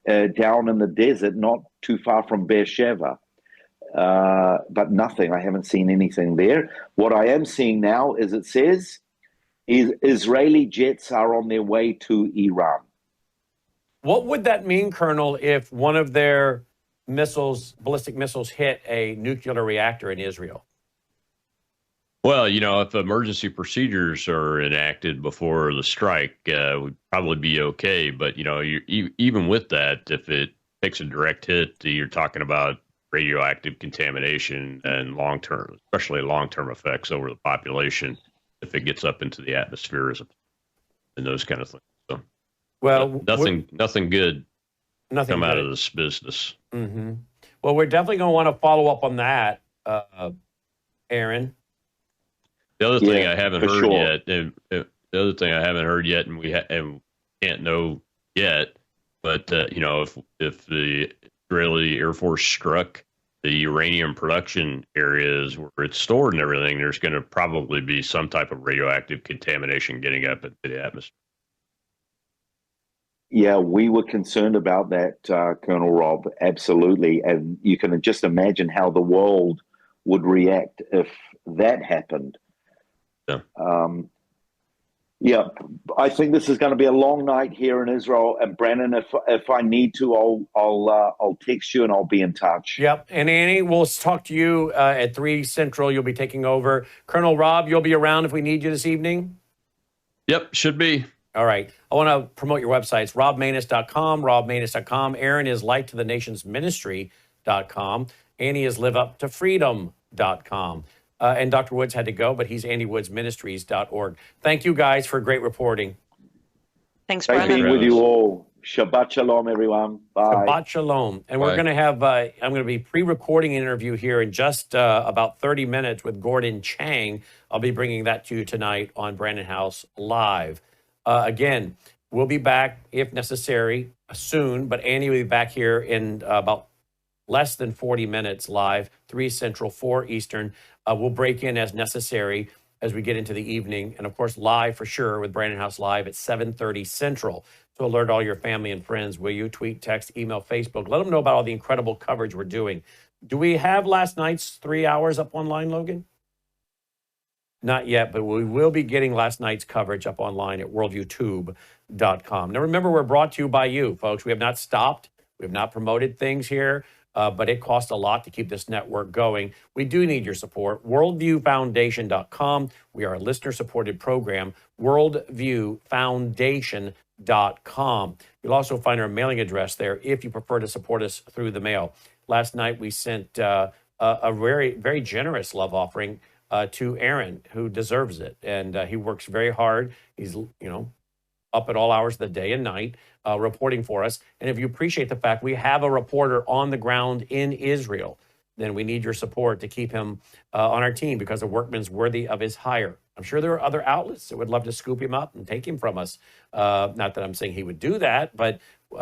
Down in the desert, not too far from Beersheba. But nothing. I haven't seen anything there. What I am seeing now is it says Israeli jets are on their way to Iran. What would that mean, Colonel, if one of their ballistic missiles, hit a nuclear reactor in Israel? Well, if emergency procedures are enacted before the strike, would probably be okay. But, even with that, if it takes a direct hit, you're talking about radioactive contamination and especially long-term effects over the population if it gets up into the atmosphere and those kind of things. So, well, nothing good come out of this business. Mm-hmm. Well, we're definitely going to want to follow up on that, Aaron. The other thing I haven't heard yet, and we can't know yet, but if the Israeli Air Force struck the uranium production areas where it's stored and everything, there's going to probably be some type of radioactive contamination getting up into the atmosphere. Yeah, we were concerned about that, Colonel Rob, absolutely. And you can just imagine how the world would react if that happened. Yeah. I think this is going to be a long night here in Israel. And Brandon, if I need to, I'll text you and I'll be in touch. Yep. And Annie, we'll talk to you at 3 Central. You'll be taking over. Colonel Rob, you'll be around if we need you this evening? Yep, should be. All right. I want to promote your websites, robmanus.com, robmanus.com. Aaron is lighttothenationsministry.com. Annie is liveuptofreedom.com. And Dr. Woods had to go, but he's andywoodsministries.org. Thank you guys for great reporting. Thanks, Brandon. Great being with you all. Shabbat shalom, everyone. Bye. Shabbat shalom. And we're going to have, I'm going to be pre-recording an interview here in just about 30 minutes with Gordon Chang. I'll be bringing that to you tonight on Brandon House Live. Again, we'll be back if necessary soon, but Annie will be back here in about less than 40 minutes live, 3 Central, 4 Eastern. We'll break in as necessary as we get into the evening. And, of course, live for sure with Brandon House Live at 7:30 Central. So alert all your family and friends. Will you tweet, text, email, Facebook? Let them know about all the incredible coverage we're doing. Do we have last night's 3 hours up online, Logan? Not yet, but we will be getting last night's coverage up online at worldviewtube.com. Now, remember, we're brought to you by you, folks. We have not stopped. We have not promoted things here. but it costs a lot to keep this network going. We do need your support. WorldviewFoundation.com. We are a listener-supported program. WorldviewFoundation.com. You'll also find our mailing address there if you prefer to support us through the mail. Last night we sent a very, very generous love offering to Aaron, who deserves it, and he works very hard. He's up at all hours of the day and night reporting for us. And if you appreciate the fact we have a reporter on the ground in Israel, then we need your support to keep him on our team, because a workman's worthy of his hire. I'm sure there are other outlets that would love to scoop him up and take him from us. Not that I'm saying he would do that, but we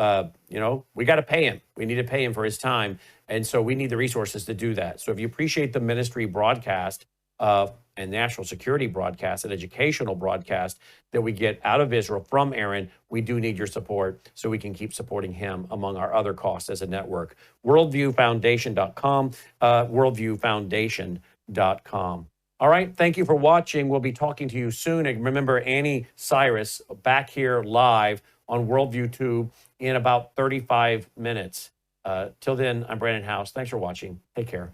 got to pay him. We need to pay him for his time. And so we need the resources to do that. So if you appreciate the ministry broadcast and national security broadcast and educational broadcast that we get out of Israel from Aaron, we do need your support so we can keep supporting him among our other costs as a network. WorldviewFoundation.com, WorldviewFoundation.com. All right, thank you for watching. We'll be talking to you soon. And remember, Annie Cyrus back here live on Worldview Tube in about 35 minutes. Till then, I'm Brandon House. Thanks for watching. Take care.